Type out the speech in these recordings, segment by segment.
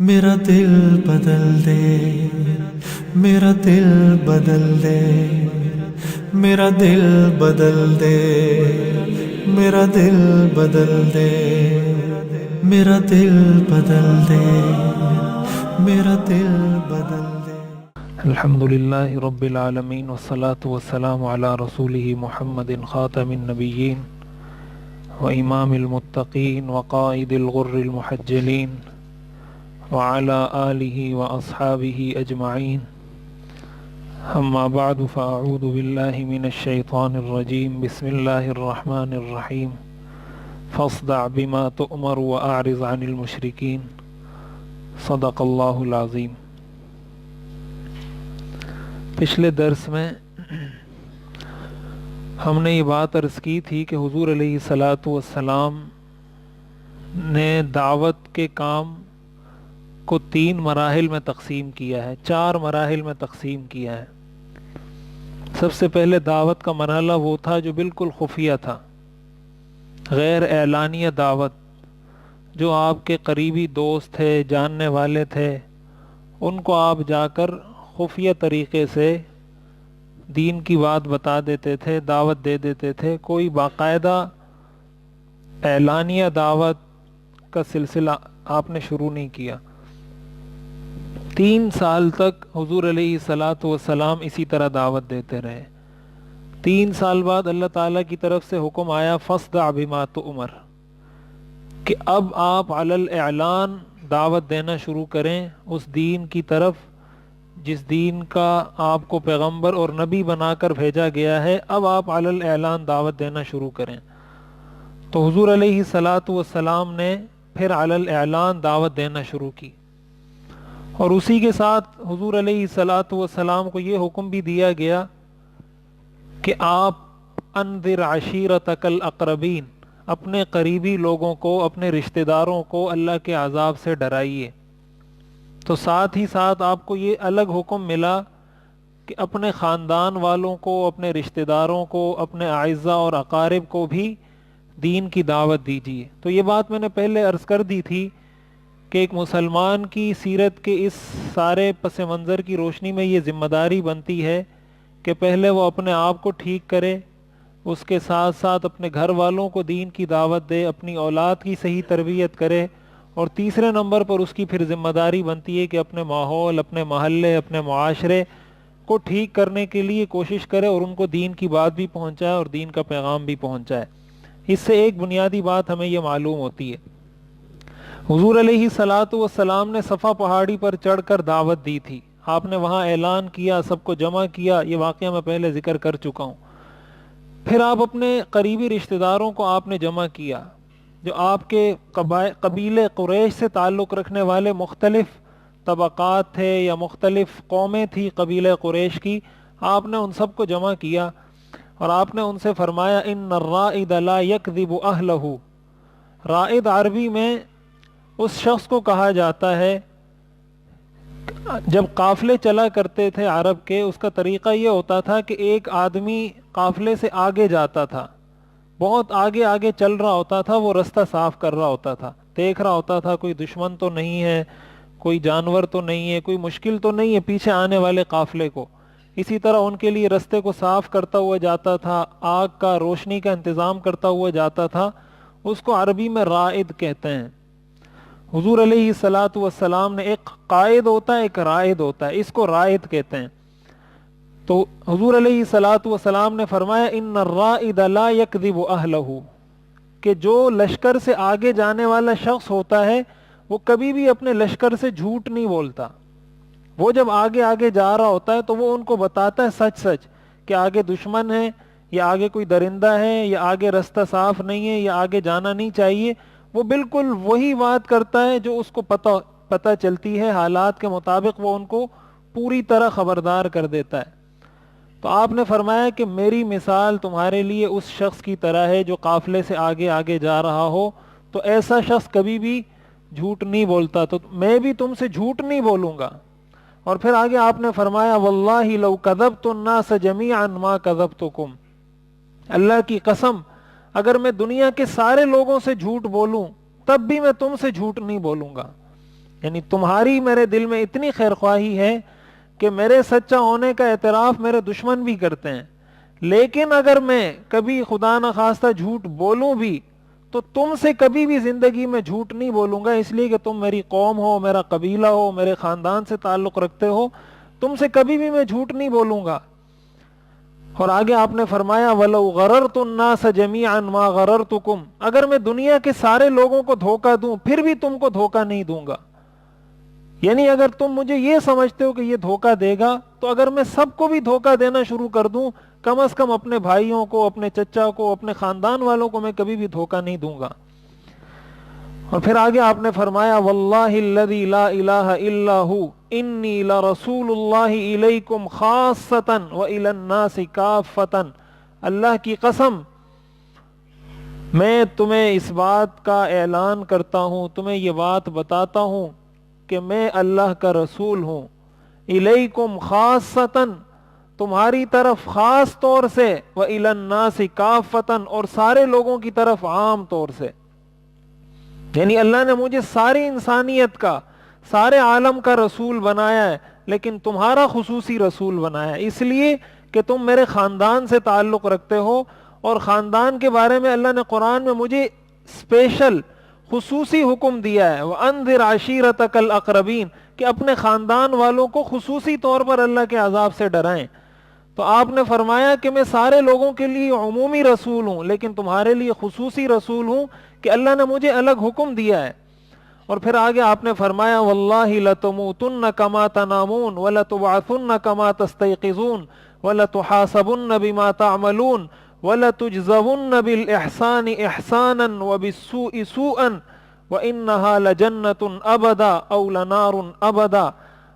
میرا دل بدل دے، میرا دل بدل دے، میرا دل بدل دے، میرا دل بدل دے، میرا دل بدل دے، میرا دل بدل دے۔ الحمد للہ رب العالمین والصلاة والسلام علی رسولہ محمد خاتم النبیین و امام المتقین وقائد الغر المحجلین وعلى آلہ واصحابہ اجمعین، اما بعد فاعوذ باللہ من الشیطان الرجیم، بسم اللہ الرحمن الرحیم، فاصدع بما تؤمر واعرض عن المشرکین، صدق اللہ العظیم۔ پچھلے درس میں ہم نے یہ بات عرض کی تھی کہ حضور علیہ الصلاۃ والسلام نے دعوت کے کام کو 3 مراحل میں تقسیم کیا ہے، 4 مراحل میں تقسیم کیا ہے۔ سب سے پہلے دعوت کا مرحلہ وہ تھا جو بالکل خفیہ تھا، غیر اعلانیہ دعوت، جو آپ کے قریبی دوست تھے، جاننے والے تھے، ان کو آپ جا کر خفیہ طریقے سے دین کی بات بتا دیتے تھے، دعوت دے دیتے تھے۔ کوئی باقاعدہ اعلانیہ دعوت کا سلسلہ آپ نے شروع نہیں کیا۔ 3 سال تک حضور علیہ الصلاۃ والسلام اسی طرح دعوت دیتے رہے۔ 3 سال بعد اللہ تعالیٰ کی طرف سے حکم آیا فاصدع بما تؤمر، کہ اب آپ علی الاعلان دعوت دینا شروع کریں اس دین کی طرف جس دین کا آپ کو پیغمبر اور نبی بنا کر بھیجا گیا ہے۔ اب آپ علی الاعلان دعوت دینا شروع کریں۔ تو حضور علیہ الصلاۃ والسلام نے پھر علی الاعلان دعوت دینا شروع کی، اور اسی کے ساتھ حضور علیہ الصلاۃ والسلام کو یہ حکم بھی دیا گیا کہ آپ انذر عشیرتک الاقربین، اپنے قریبی لوگوں کو، اپنے رشتہ داروں کو اللہ کے عذاب سے ڈرائیے۔ تو ساتھ ہی ساتھ آپ کو یہ الگ حکم ملا کہ اپنے خاندان والوں کو، اپنے رشتہ داروں کو، اپنے اعزاء اور اقارب کو بھی دین کی دعوت دیجیے۔ تو یہ بات میں نے پہلے عرض کر دی تھی کہ ایک مسلمان کی سیرت کے اس سارے پس منظر کی روشنی میں یہ ذمہ داری بنتی ہے کہ پہلے وہ اپنے آپ کو ٹھیک کرے، اس کے ساتھ ساتھ اپنے گھر والوں کو دین کی دعوت دے، اپنی اولاد کی صحیح تربیت کرے، اور تیسرے نمبر پر اس کی پھر ذمہ داری بنتی ہے کہ اپنے ماحول، اپنے محلے، اپنے معاشرے کو ٹھیک کرنے کے لیے کوشش کرے اور ان کو دین کی بات بھی پہنچائے اور دین کا پیغام بھی پہنچائے۔ اس سے ایک بنیادی بات ہمیں یہ معلوم ہوتی ہے، حضور علیہ الصلاۃ والسلام نے صفا پہاڑی پر چڑھ کر دعوت دی تھی، آپ نے وہاں اعلان کیا، سب کو جمع کیا، یہ واقعہ میں پہلے ذکر کر چکا ہوں۔ پھر آپ اپنے قریبی رشتہ داروں کو آپ نے جمع کیا، جو آپ کے قبیلے قریش سے تعلق رکھنے والے مختلف طبقات تھے یا مختلف قومیں تھی قبیلے قریش کی، آپ نے ان سب کو جمع کیا اور آپ نے ان سے فرمایا ان الرائد لا یکذب اہلہ۔ رائد عربی میں اس شخص کو کہا جاتا ہے، جب قافلے چلا کرتے تھے عرب کے، اس کا طریقہ یہ ہوتا تھا کہ ایک آدمی قافلے سے آگے جاتا تھا، بہت آگے آگے چل رہا ہوتا تھا، وہ رستہ صاف کر رہا ہوتا تھا، دیکھ رہا ہوتا تھا کوئی دشمن تو نہیں ہے، کوئی جانور تو نہیں ہے، کوئی مشکل تو نہیں ہے پیچھے آنے والے قافلے کو۔ اسی طرح ان کے لیے رستے کو صاف کرتا ہوا جاتا تھا، آگ کا، روشنی کا انتظام کرتا ہوا جاتا تھا، اس کو عربی میں رائد کہتے ہیں۔ حضور علیہ الصلاۃ والسلام نے، ایک قائد ہوتا ہے، ایک رائد ہوتا ہے، اس کو رائد کہتے ہیں۔ تو حضور علیہ الصلاۃ والسلام نے فرمایا ان الرائد لا یکذب اہلہ، کہ جو لشکر سے آگے جانے والا شخص ہوتا ہے وہ کبھی بھی اپنے لشکر سے جھوٹ نہیں بولتا۔ وہ جب آگے آگے جا رہا ہوتا ہے تو وہ ان کو بتاتا ہے سچ سچ کہ آگے دشمن ہے، یا آگے کوئی درندہ ہے، یا آگے رستہ صاف نہیں ہے، یا آگے جانا نہیں چاہیے۔ وہ بالکل وہی بات کرتا ہے جو اس کو پتہ چلتی ہے، حالات کے مطابق وہ ان کو پوری طرح خبردار کر دیتا ہے۔ تو آپ نے فرمایا کہ میری مثال تمہارے لیے اس شخص کی طرح ہے جو قافلے سے آگے آگے جا رہا ہو، تو ایسا شخص کبھی بھی جھوٹ نہیں بولتا، تو میں بھی تم سے جھوٹ نہیں بولوں گا۔ اور پھر آگے آپ نے فرمایا واللہ لو کذبت الناس جميعا ما کذبتکم، اللہ کی قسم اگر میں دنیا کے سارے لوگوں سے جھوٹ بولوں تب بھی میں تم سے جھوٹ نہیں بولوں گا۔ یعنی تمہاری میرے دل میں اتنی خیر خواہی ہے کہ میرے سچا ہونے کا اعتراف میرے دشمن بھی کرتے ہیں، لیکن اگر میں کبھی خدا نخواستہ جھوٹ بولوں بھی تو تم سے کبھی بھی زندگی میں جھوٹ نہیں بولوں گا، اس لیے کہ تم میری قوم ہو، میرا قبیلہ ہو، میرے خاندان سے تعلق رکھتے ہو، تم سے کبھی بھی میں جھوٹ نہیں بولوں گا۔ اور آگے آپ نے فرمایا وَلَوْ غَرَرْتُ النَّاسَ جَمِيعًا مَا غَرَرْتُكُمْ، اگر میں دنیا کے سارے لوگوں کو دھوکہ دوں پھر بھی تم کو دھوکہ نہیں دوں گا۔ یعنی اگر تم مجھے یہ سمجھتے ہو کہ یہ دھوکہ دے گا تو اگر میں سب کو بھی دھوکہ دینا شروع کر دوں، کم از کم اپنے بھائیوں کو، اپنے چچا کو، اپنے خاندان والوں کو میں کبھی بھی دھوکہ نہیں دوں گا۔ اور پھر آگے آپ نے فرمایا واللہ الذی لا الہ الا ہو انی لرسول اللہ الیکم خاصۃ والی الناس کافۃ، اللہ کی قسم میں تمہیں اس بات کا اعلان کرتا ہوں، تمہیں یہ بات بتاتا ہوں کہ میں اللہ کا رسول ہوں، الیکم خاصۃ، تمہاری طرف خاص طور سے، وَإِلَى النَّاسِ كَافَّةً، اور سارے لوگوں کی طرف عام طور سے۔ یعنی اللہ نے مجھے ساری انسانیت کا، سارے عالم کا رسول بنایا ہے، لیکن تمہارا خصوصی رسول بنایا ہے، اس لیے کہ تم میرے خاندان سے تعلق رکھتے ہو، اور خاندان کے بارے میں اللہ نے قرآن میں مجھے اسپیشل خصوصی حکم دیا ہے، وَأَنذِرْ عَشِيرَتَكَ الْأَقْرَبِينَ، کہ اپنے خاندان والوں کو خصوصی طور پر اللہ کے عذاب سے ڈرائیں۔ تو آپ نے فرمایا کہ میں سارے لوگوں کے لیے عمومی رسول ہوں، لیکن تمہارے لیے خصوصی رسول ہوں کہ اللہ نے مجھے الگ حکم دیا ہے۔ اور پھر آگے آپ نے فرمایا واللہ لتموتن کما تنامون ولتبعثن کما تستيقظون ولتحاسبن بما تعملون ولتجزون بالاحسان احسانا وبالسوء سوءا وانها لجنة ابدا او لنار ابدا۔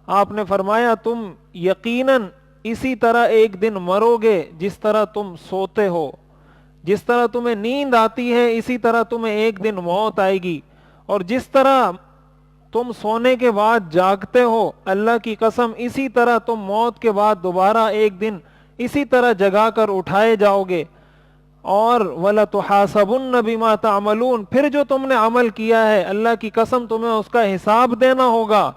آپ نے فرمایا تم یقیناً اسی طرح ایک دن مرو گے جس طرح تم سوتے ہو، جس طرح تمہیں نیند آتی ہے اسی طرح تمہیں ایک دن موت آئے گی، اور جس طرح تم سونے کے بعد جاگتے ہو اللہ کی قسم اسی طرح تم موت کے بعد دوبارہ ایک دن اسی طرح جگا کر اٹھائے جاؤ گے۔ اور وَلَتُحَاسَبُنَّ بِمَا تَعْمَلُونَ، پھر جو تم نے عمل کیا ہے اللہ کی قسم تمہیں اس کا حساب دینا ہوگا۔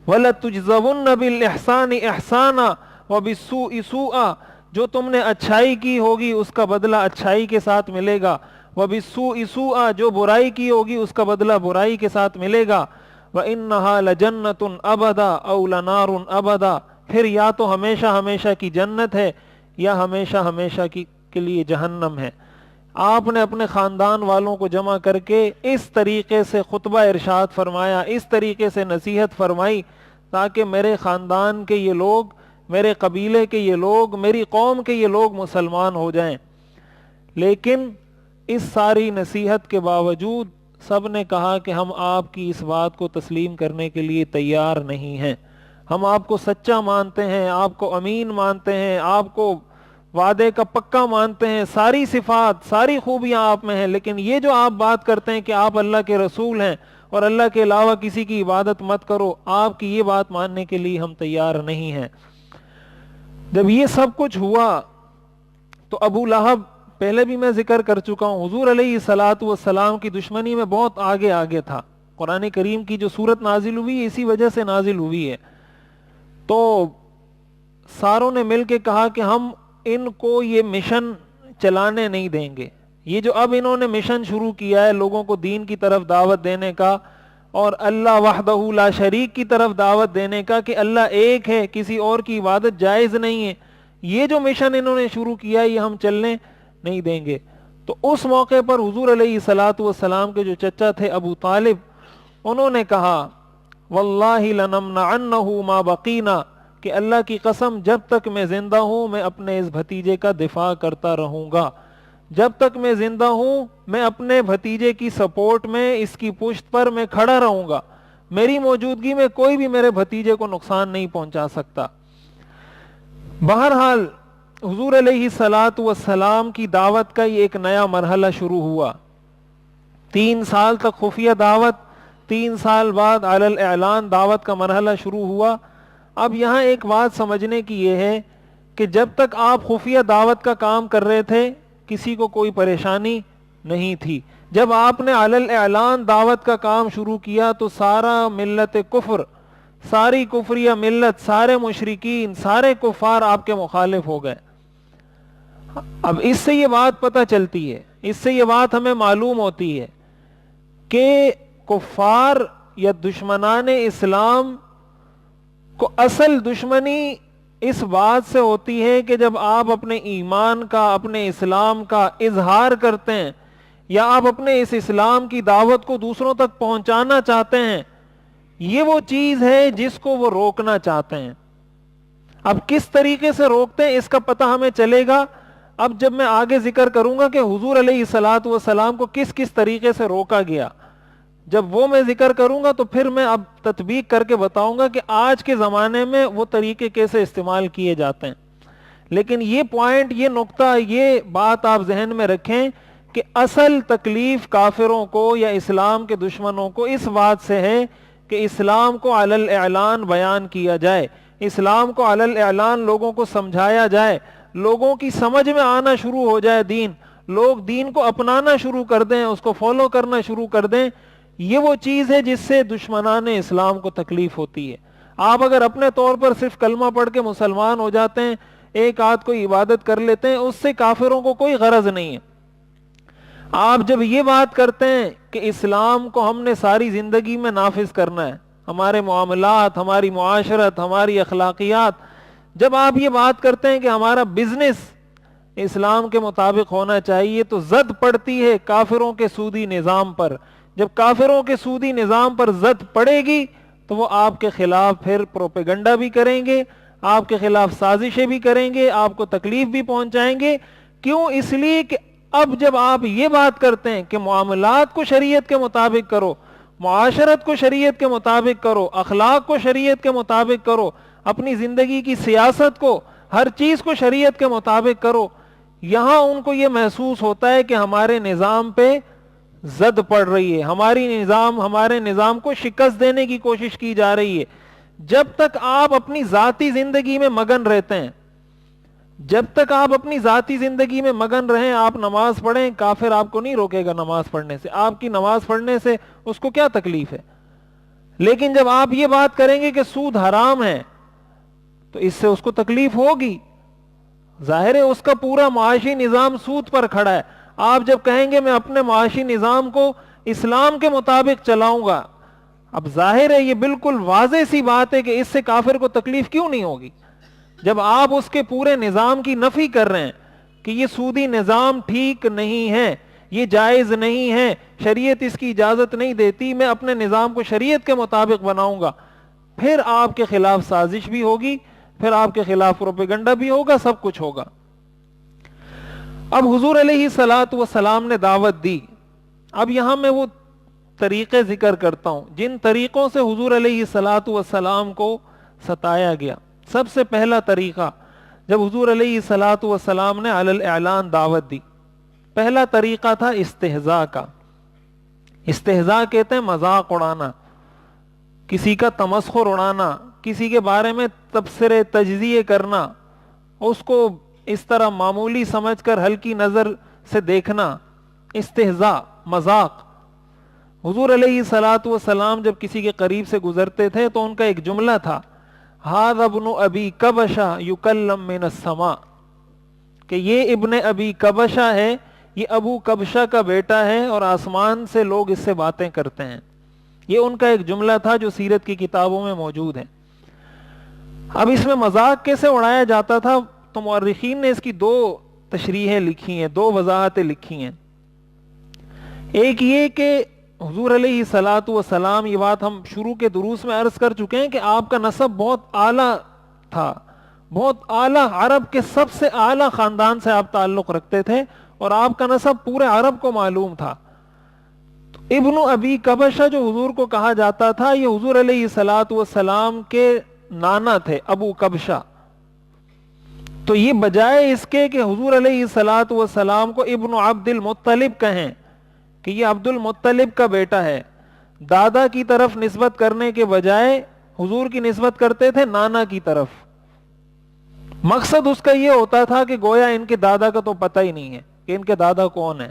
وَلَتُجْزَوُنَّ بِالْإِحْسَانِ إِحْسَانًا وَبِالسُّوءِ سُوءًا، جو تم نے اچھائی کی ہوگی اس کا بدلہ اچھائی کے ساتھ ملے گا، وَبِالسُّوءِ سُوءًا، جو برائی کی ہوگی اس کا بدلہ برائی کے ساتھ ملے گا، وَإِنَّهَا لَجَنَّةٌ أَبَدًا أَوْ لَنَارٌ أَبَدًا، پھر یا تو ہمیشہ ہمیشہ کی جنت ہے یا ہمیشہ ہمیشہ کے لیے جہنم ہے۔ آپ نے اپنے خاندان والوں کو جمع کر کے اس طریقے سے خطبہ ارشاد فرمایا، اس طریقے سے نصیحت فرمائی تاکہ میرے خاندان کے یہ لوگ، میرے قبیلے کے یہ لوگ، میری قوم کے یہ لوگ مسلمان ہو جائیں۔ لیکن اس ساری نصیحت کے باوجود سب نے کہا کہ ہم آپ کی اس بات کو تسلیم کرنے کے لیے تیار نہیں ہیں، ہم آپ کو سچا مانتے ہیں، آپ کو امین مانتے ہیں، آپ کو وعدے کا پکا مانتے ہیں، ساری صفات ساری خوبیاں آپ میں ہیں، لیکن یہ جو آپ بات کرتے ہیں کہ آپ اللہ کے رسول ہیں اور اللہ کے علاوہ کسی کی عبادت مت کرو، آپ کی یہ بات ماننے کے لیے ہم تیار نہیں ہیں۔ جب یہ سب کچھ ہوا تو ابو لہب، پہلے بھی میں ذکر کر چکا ہوں، حضور علیہ الصلوۃ والسلام کی دشمنی میں بہت آگے تھا۔ قرآن کریم کی جو سورت نازل ہوئی اسی وجہ سے نازل ہوئی ہے۔ تو ساروں نے مل کے کہا کہ ہم ان کو یہ مشن چلانے نہیں دیں گے، یہ جو اب انہوں نے مشن شروع کیا ہے لوگوں کو دین کی طرف دعوت دینے کا اور اللہ وحدہ لا شریک کی طرف دعوت دینے کا کہ اللہ ایک ہے، کسی اور کی عبادت جائز نہیں ہے، یہ جو مشن انہوں نے شروع کیا ہے یہ ہم چلنے نہیں دیں گے۔ تو اس موقع پر حضور علیہ الصلوۃ والسلام کے جو چچا تھے ابو طالب، انہوں نے کہا واللہ لنمنعنہ ما بقینا، کہ اللہ کی قسم جب تک میں زندہ ہوں میں اپنے اس بھتیجے کا دفاع کرتا رہوں گا، جب تک میں زندہ ہوں میں اپنے بھتیجے کی سپورٹ میں، اس کی پشت پر میں کھڑا رہوں گا، میری موجودگی میں کوئی بھی میرے بھتیجے کو نقصان نہیں پہنچا سکتا۔ بہرحال حضور علیہ الصلوۃ والسلام کی دعوت کا یہ ایک نیا مرحلہ شروع ہوا، 3 سال تک خفیہ دعوت، 3 سال بعد علی الاعلان دعوت کا مرحلہ شروع ہوا۔ اب یہاں ایک بات سمجھنے کی یہ ہے کہ جب تک آپ خفیہ دعوت کا کام کر رہے تھے کسی کو کوئی پریشانی نہیں تھی، جب آپ نے علی الاعلان دعوت کا کام شروع کیا تو سارا ملت کفر، ساری کفریہ ملت، سارے مشرکین، سارے کفار آپ کے مخالف ہو گئے۔ اب اس سے یہ بات پتہ چلتی ہے، اس سے یہ بات ہمیں معلوم ہوتی ہے کہ کفار یا دشمنان اسلام کو اصل دشمنی اس بات سے ہوتی ہے کہ جب آپ اپنے ایمان کا، اپنے اسلام کا اظہار کرتے ہیں یا آپ اپنے اس اسلام کی دعوت کو دوسروں تک پہنچانا چاہتے ہیں، یہ وہ چیز ہے جس کو وہ روکنا چاہتے ہیں۔ اب کس طریقے سے روکتے ہیں اس کا پتہ ہمیں چلے گا اب جب میں آگے ذکر کروں گا کہ حضور علیہ الصلوۃ والسلام کو کس کس طریقے سے روکا گیا۔ جب وہ میں ذکر کروں گا تو پھر میں اب تطبیق کر کے بتاؤں گا کہ آج کے زمانے میں وہ طریقے کیسے استعمال کیے جاتے ہیں۔ لیکن یہ پوائنٹ، یہ نقطہ، یہ بات آپ ذہن میں رکھیں کہ اصل تکلیف کافروں کو یا اسلام کے دشمنوں کو اس بات سے ہے کہ اسلام کو علی الاعلان بیان کیا جائے، اسلام کو علی الاعلان لوگوں کو سمجھایا جائے، لوگوں کی سمجھ میں آنا شروع ہو جائے دین، لوگ دین کو اپنانا شروع کر دیں، اس کو فالو کرنا شروع کر دیں۔ یہ وہ چیز ہے جس سے دشمنان اسلام کو تکلیف ہوتی ہے۔ آپ اگر اپنے طور پر صرف کلمہ پڑھ کے مسلمان ہو جاتے ہیں، ایک آدھ کوئی عبادت کر لیتے ہیں، اس سے کافروں کو کوئی غرض نہیں ہے۔ آپ جب یہ بات کرتے ہیں کہ اسلام کو ہم نے ساری زندگی میں نافذ کرنا ہے، ہمارے معاملات، ہماری معاشرت، ہماری اخلاقیات، جب آپ یہ بات کرتے ہیں کہ ہمارا بزنس اسلام کے مطابق ہونا چاہیے، تو زد پڑتی ہے کافروں کے سودی نظام پر۔ جب کافروں کے سودی نظام پر زد پڑے گی تو وہ آپ کے خلاف پھر پروپیگنڈا بھی کریں گے، آپ کے خلاف سازشیں بھی کریں گے، آپ کو تکلیف بھی پہنچائیں گے۔ کیوں؟ اس لیے کہ اب جب آپ یہ بات کرتے ہیں کہ معاملات کو شریعت کے مطابق کرو، معاشرت کو شریعت کے مطابق کرو، اخلاق کو شریعت کے مطابق کرو، اپنی زندگی کی سیاست کو، ہر چیز کو شریعت کے مطابق کرو، یہاں ان کو یہ محسوس ہوتا ہے کہ ہمارے نظام پہ زد پڑ رہی ہے، ہمارے نظام کو شکست دینے کی کوشش کی جا رہی ہے۔ جب تک آپ اپنی ذاتی زندگی میں مگن رہتے ہیں، جب تک آپ اپنی ذاتی زندگی میں مگن رہیں، آپ نماز پڑھیں، کافر آپ کو نہیں روکے گا نماز پڑھنے سے۔ آپ کی نماز پڑھنے سے اس کو کیا تکلیف ہے؟ لیکن جب آپ یہ بات کریں گے کہ سود حرام ہے تو اس سے اس کو تکلیف ہوگی۔ ظاہر ہے اس کا پورا معاشی نظام سود پر کھڑا ہے۔ آپ جب کہیں گے میں اپنے معاشی نظام کو اسلام کے مطابق چلاؤں گا، اب ظاہر ہے یہ بالکل واضح سی بات ہے کہ اس سے کافر کو تکلیف کیوں نہیں ہوگی۔ جب آپ اس کے پورے نظام کی نفی کر رہے ہیں کہ یہ سودی نظام ٹھیک نہیں ہے، یہ جائز نہیں ہے، شریعت اس کی اجازت نہیں دیتی، میں اپنے نظام کو شریعت کے مطابق بناؤں گا، پھر آپ کے خلاف سازش بھی ہوگی، پھر آپ کے خلاف پروپیگنڈا بھی ہوگا، سب کچھ ہوگا۔ اب حضور علیہ الصلوۃ والسلام نے دعوت دی۔ اب یہاں میں وہ طریقے ذکر کرتا ہوں جن طریقوں سے حضور علیہ الصلوۃ والسلام کو ستایا گیا۔ سب سے پہلا طریقہ، جب حضور علیہ الصلوۃ والسلام نے علی الاعلان دعوت دی، پہلا طریقہ تھا استہزاء کا۔ استہزاء کہتے ہیں مذاق اڑانا، کسی کا تمسخر اڑانا، کسی کے بارے میں تبصرے تجزیے کرنا، اس کو اس طرح معمولی سمجھ کر ہلکی نظر سے دیکھنا، استہزاء، مذاق۔ حضور علیہ الصلوۃ والسلام جب کسی کے قریب سے گزرتے تھے تو ان کا ایک جملہ تھا، ھذا ابن ابی کبشہ یکلم من السماء، کہ یہ ابن ابی کبشہ ہے، یہ ابو کبشہ کا بیٹا ہے اور آسمان سے لوگ اس سے باتیں کرتے ہیں۔ یہ ان کا ایک جملہ تھا جو سیرت کی کتابوں میں موجود ہے۔ اب اس میں مذاق کیسے اڑایا جاتا تھا تو مورخین نے اس کی دو تشریحیں لکھی ہیں، دو وضاحتیں لکھی ہیں۔ ایک یہ کہ حضور علیہ الصلوۃ والسلام، یہ بات ہم شروع کے دروس میں عرض کر چکے ہیں کہ آپ کا نسب بہت اعلیٰ تھا، بہت اعلیٰ، عرب کے سب سے اعلیٰ خاندان سے آپ تعلق رکھتے تھے اور آپ کا نسب پورے عرب کو معلوم تھا۔ ابن ابی کبشہ جو حضور کو کہا جاتا تھا، یہ حضور علیہ الصلوۃ والسلام کے نانا تھے، ابو کبشہ۔ تو یہ بجائے اس کے کہ حضور علیہ الصلوۃ والسلام کو ابن عبد المطلب کہیں کہ یہ عبد المطلب کا بیٹا ہے، دادا کی طرف نسبت کرنے کے بجائے حضور کی نسبت کرتے تھے نانا کی طرف۔ مقصد اس کا یہ ہوتا تھا کہ گویا ان کے دادا کا تو پتہ ہی نہیں ہے کہ ان کے دادا کون ہیں۔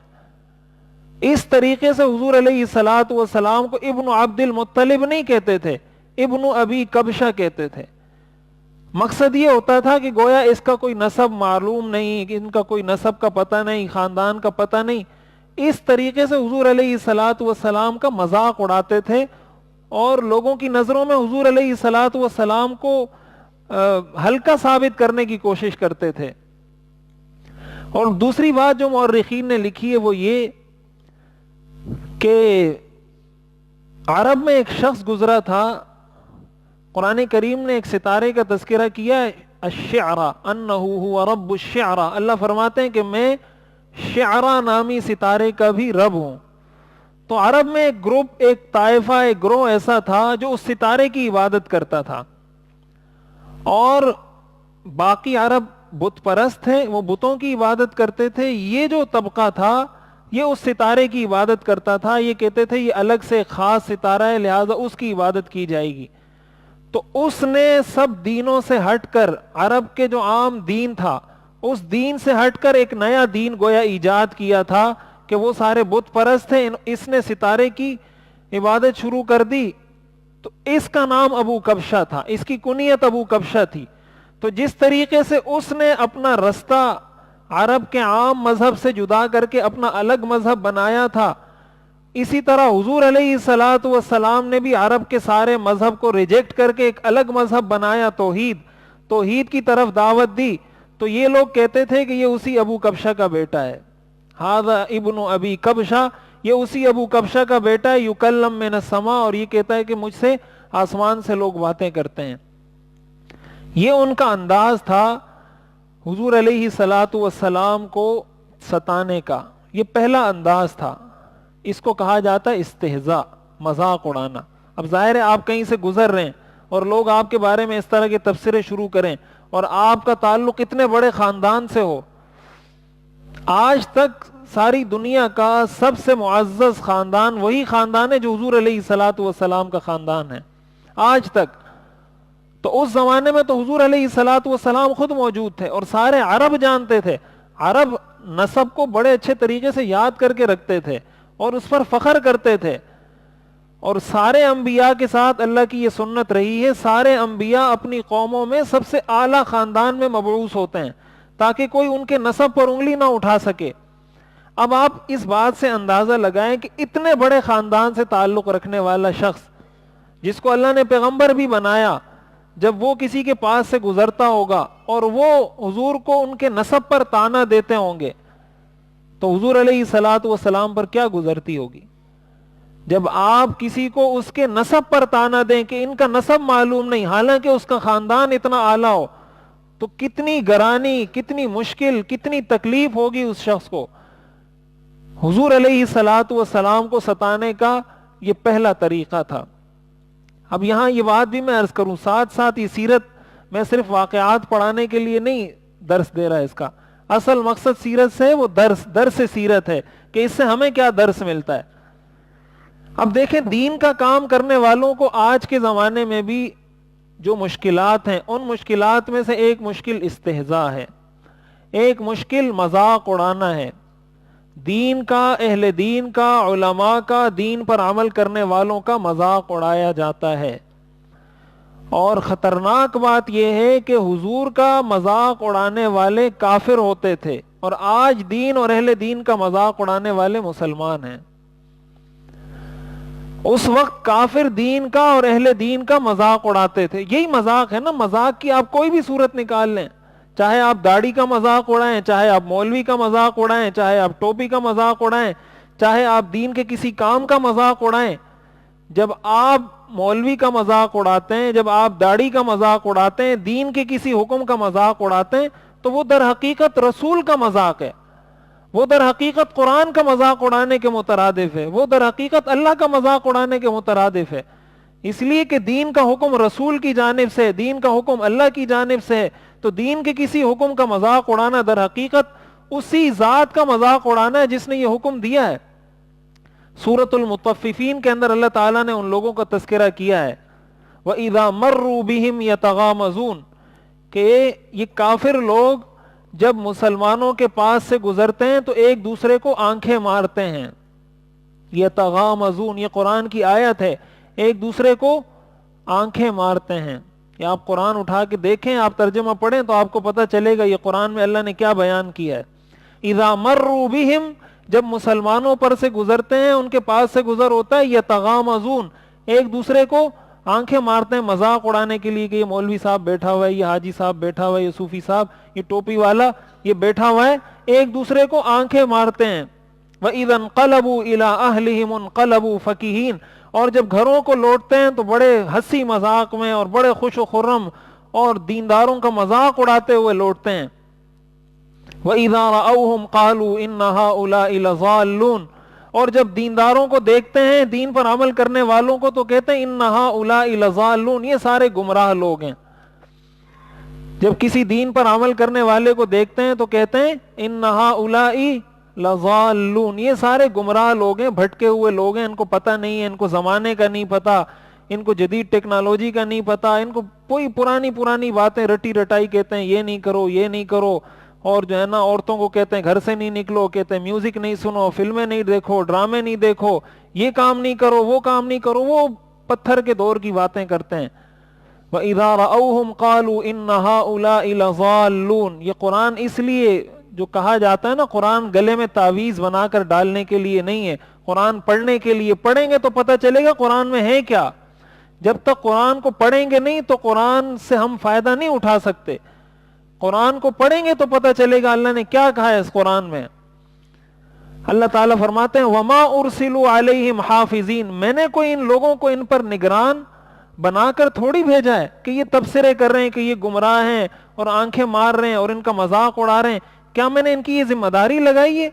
اس طریقے سے حضور علیہ الصلوۃ والسلام کو ابن عبد المطلب نہیں کہتے تھے، ابن ابی کبشہ کہتے تھے۔ مقصد یہ ہوتا تھا کہ گویا اس کا کوئی نسب معلوم نہیں، کہ ان کا کوئی نسب کا پتہ نہیں، خاندان کا پتہ نہیں۔ اس طریقے سے حضور علیہ الصلوۃ والسلام کا مذاق اڑاتے تھے، اور لوگوں کی نظروں میں حضور علیہ الصلوۃ والسلام کو ہلکا ثابت کرنے کی کوشش کرتے تھے۔ اور دوسری بات جو مورخین نے لکھی ہے وہ یہ کہ عرب میں ایک شخص گزرا تھا، قرآن کریم نے ایک ستارے کا تذکرہ کیا ہے، الشعرا انہ هو رب الشعرا، اللہ فرماتے ہیں کہ میں شعرا نامی ستارے کا بھی رب ہوں۔ تو عرب میں ایک گروپ، ایک طائفہ، ایک گروہ ایسا تھا جو اس ستارے کی عبادت کرتا تھا، اور باقی عرب بت پرست تھے، وہ بتوں کی عبادت کرتے تھے۔ یہ جو طبقہ تھا یہ اس ستارے کی عبادت کرتا تھا، یہ کہتے تھے یہ الگ سے خاص ستارہ ہے، لہذا اس کی عبادت کی جائے گی۔ تو اس نے سب دینوں سے ہٹ کر، عرب کے جو عام دین تھا اس دین سے ہٹ کر ایک نیا دین گویا ایجاد کیا تھا کہ وہ سارے بت پرست تھے، اس نے ستارے کی عبادت شروع کر دی۔ تو اس کا نام ابو کبشہ تھا، اس کی کنیت ابو کبشہ تھی۔ تو جس طریقے سے اس نے اپنا رستہ عرب کے عام مذہب سے جدا کر کے اپنا الگ مذہب بنایا تھا، اسی طرح حضور علیہ الصلوۃ والسلام نے بھی عرب کے سارے مذہب کو ریجیکٹ کر کے ایک الگ مذہب بنایا، توحید کی طرف دعوت دی۔ تو یہ لوگ کہتے تھے کہ یہ اسی ابو کبشہ کا بیٹا ہے، ھذا ابن ابی کبشہ، یہ اسی ابو کبشہ کا بیٹا ہے، یکلم من السماء، اور یہ کہتا ہے کہ مجھ سے آسمان سے لوگ باتیں کرتے ہیں۔ یہ ان کا انداز تھا حضور علیہ الصلوۃ والسلام کو ستانے کا، یہ پہلا انداز تھا۔ اس کو کہا جاتا ہے استہزاء، مذاق اڑانا۔ اب ظاہر ہے آپ کہیں سے گزر رہے ہیں اور لوگ آپ کے بارے میں اس طرح کے تبصرے شروع کریں، اور آپ کا تعلق اتنے بڑے خاندان سے ہو، آج تک ساری دنیا کا سب سے معزز خاندان وہی خاندان ہے جو حضور علیہ الصلوۃ والسلام کا خاندان ہے آج تک۔ تو اس زمانے میں تو حضور علیہ الصلوۃ والسلام خود موجود تھے، اور سارے عرب جانتے تھے، عرب نسب کو بڑے اچھے طریقے سے یاد کر کے رکھتے تھے اور اس پر فخر کرتے تھے۔ اور سارے انبیاء کے ساتھ اللہ کی یہ سنت رہی ہے، سارے انبیاء اپنی قوموں میں سب سے اعلیٰ خاندان میں مبعوث ہوتے ہیں تاکہ کوئی ان کے نسب پر انگلی نہ اٹھا سکے۔ اب آپ اس بات سے اندازہ لگائیں کہ اتنے بڑے خاندان سے تعلق رکھنے والا شخص، جس کو اللہ نے پیغمبر بھی بنایا، جب وہ کسی کے پاس سے گزرتا ہوگا اور وہ حضور کو ان کے نسب پر طعنہ دیتے ہوں گے، تو حضور علیہ الصلوۃ والسلام پر کیا گزرتی ہوگی؟ جب آپ کسی کو اس کے نسب پر طعنہ دیں کہ ان کا نسب معلوم نہیں، حالانکہ اس کا خاندان اتنا اعلیٰ ہو، تو کتنی گرانی، کتنی مشکل، کتنی تکلیف ہوگی اس شخص کو۔ حضور علیہ الصلوۃ والسلام کو ستانے کا یہ پہلا طریقہ تھا۔ اب یہاں یہ بات بھی میں عرض کروں، ساتھ ساتھ یہ سیرت میں صرف واقعات پڑھانے کے لیے نہیں درس دے رہا ہے، اس کا اصل مقصد سیرت سے وہ درس سیرت ہے کہ اس سے ہمیں کیا درس ملتا ہے۔ اب دیکھیں، دین کا کام کرنے والوں کو آج کے زمانے میں بھی جو مشکلات ہیں، ان مشکلات میں سے ایک مشکل استہزاء ہے، ایک مشکل مذاق اڑانا ہے۔ دین کا، اہل دین کا، علماء کا، دین پر عمل کرنے والوں کا مذاق اڑایا جاتا ہے۔ اور خطرناک بات یہ ہے کہ حضور کا مذاق اڑانے والے کافر ہوتے تھے، اور آج دین اور اہل دین کا مذاق اڑانے والے مسلمان ہیں۔ اس وقت کافر دین کا اور اہل دین کا مذاق اڑاتے تھے۔ یہی مذاق ہے نا، مذاق کی آپ کوئی بھی صورت نکال لیں، چاہے آپ داڑھی کا مذاق اڑائیں، چاہے آپ مولوی کا مذاق اڑائیں، چاہے آپ ٹوپی کا مذاق اڑائیں، چاہے آپ دین کے کسی کام کا مذاق اڑائیں، جب آپ مولوی کا مذاق اڑاتے ہیں، جب آپ داڑھی کا مذاق اڑاتے ہیں، دین کے کسی حکم کا مذاق اڑاتے ہیں، تو وہ در حقیقت رسول کا مذاق ہے، وہ در حقیقت قرآن کا مذاق اڑانے کے مترادف ہے، وہ در حقیقت اللہ کا مذاق اڑانے کے مترادف ہے۔ اس لیے کہ دین کا حکم رسول کی جانب سے، دین کا حکم اللہ کی جانب سے ہے، تو دین کے کسی حکم کا مذاق اڑانا در حقیقت اسی ذات کا مذاق اڑانا ہے جس نے یہ حکم دیا ہے۔ سورۃ المطففین کے اندر اللہ تعالیٰ نے ان لوگوں کا تذکرہ کیا ہے، وَإِذَا مَرُّوا بِهِمْ يَتَغَامَزُونَ، کہ یہ کافر لوگ جب مسلمانوں کے پاس سے گزرتے ہیں تو ایک دوسرے کو آنکھیں مارتے ہیں۔ یتغامزون، یہ قرآن کی آیت ہے، ایک دوسرے کو آنکھیں مارتے ہیں. یہ آپ قرآن اٹھا کے دیکھیں، آپ ترجمہ پڑھیں تو آپ کو پتہ چلے گا یہ قرآن میں اللہ نے کیا بیان کیا ہے. اذا مروا بہم، جب مسلمانوں پر سے گزرتے ہیں، ان کے پاس سے گزر ہوتا ہے، یتغامزون، ایک دوسرے کو آنکھیں مارتے ہیں مذاق اڑانے کے لیے کہ یہ مولوی صاحب بیٹھا ہوا ہے، یہ حاجی صاحب بیٹھا ہوا ہے، یہ صوفی صاحب، یہ ٹوپی والا یہ بیٹھا ہوا ہے، ایک دوسرے کو آنکھیں مارتے ہیں. وَإِذَا انْقَلَبُوا إِلَىٰ أَهْلِهِمُ انْقَلَبُوا فَكِهِينَ، اور جب گھروں کو لوٹتے ہیں تو بڑے ہنسی مذاق میں اور بڑے خوش و خرم اور دینداروں کا مذاق اڑاتے ہوئے لوٹتے ہیں. وَإِذَا رَأَوْهُمْ قَالُوا إِنَّ هَؤُلَاءِ لَضَالُّونَ، اور جب دینداروں کو دیکھتے ہیں، دین پر عمل کرنے والوں کو، تو کہتے ہیں إِنَّ هَؤُلَاءِ لَضَالُّونَ، یہ سارے گمراہ لوگ ہیں. جب کسی دین پر عمل کرنے والے کو دیکھتے ہیں تو کہتے ہیں إِنَّ هَؤُلَاءِ لَضَالُّونَ، یہ سارے گمراہ لوگ ہیں، بھٹکے ہوئے لوگ ہیں، ان کو پتہ نہیں ہے، ان کو زمانے کا نہیں پتہ، ان کو جدید ٹیکنالوجی کا نہیں پتہ، ان کو کوئی پرانی باتیں رٹی رٹائی کہتے ہیں، یہ نہیں کرو یہ نہیں کرو. اور جو ہے نا عورتوں کو کہتے ہیں گھر سے نہیں نکلو، کہتے ہیں میوزک نہیں سنو، فلمیں نہیں دیکھو، ڈرامے نہیں دیکھو، یہ کام نہیں کرو وہ کام نہیں کرو، وہ پتھر کے دور کی باتیں کرتے ہیں. وَإِذَا رَأَوْهُمْ قَالُوا إِنَّ هَؤُلَاءِ لَضَالُّونَ، یہ قرآن اس لیے جو کہا جاتا ہے نا، قرآن گلے میں تعویذ بنا کر ڈالنے کے لیے نہیں ہے، قرآن پڑھنے کے لیے. پڑھیں گے تو پتہ چلے گا قرآن میں ہے کیا. جب تک قرآن کو پڑھیں گے نہیں تو قرآن سے ہم فائدہ نہیں اٹھا سکتے. قرآن کو پڑھیں گے تو پتہ چلے گا اللہ نے کیا کہا ہے اس قرآن میں. اللہ تعالیٰ فرماتے ہیں وَمَا أُرْسِلُوا عَلَيْهِمْ حَافِظِينَ، میں نے کوئی ان لوگوں کو ان پر نگران بنا کر تھوڑی بھیجا ہے کہ یہ تبصرے کر رہے ہیں کہ یہ گمراہ ہیں اور آنکھیں مار رہے ہیں اور ان کا مذاق اڑا رہے ہیں. کیا میں نے ان کی یہ ذمہ داری لگائی ہے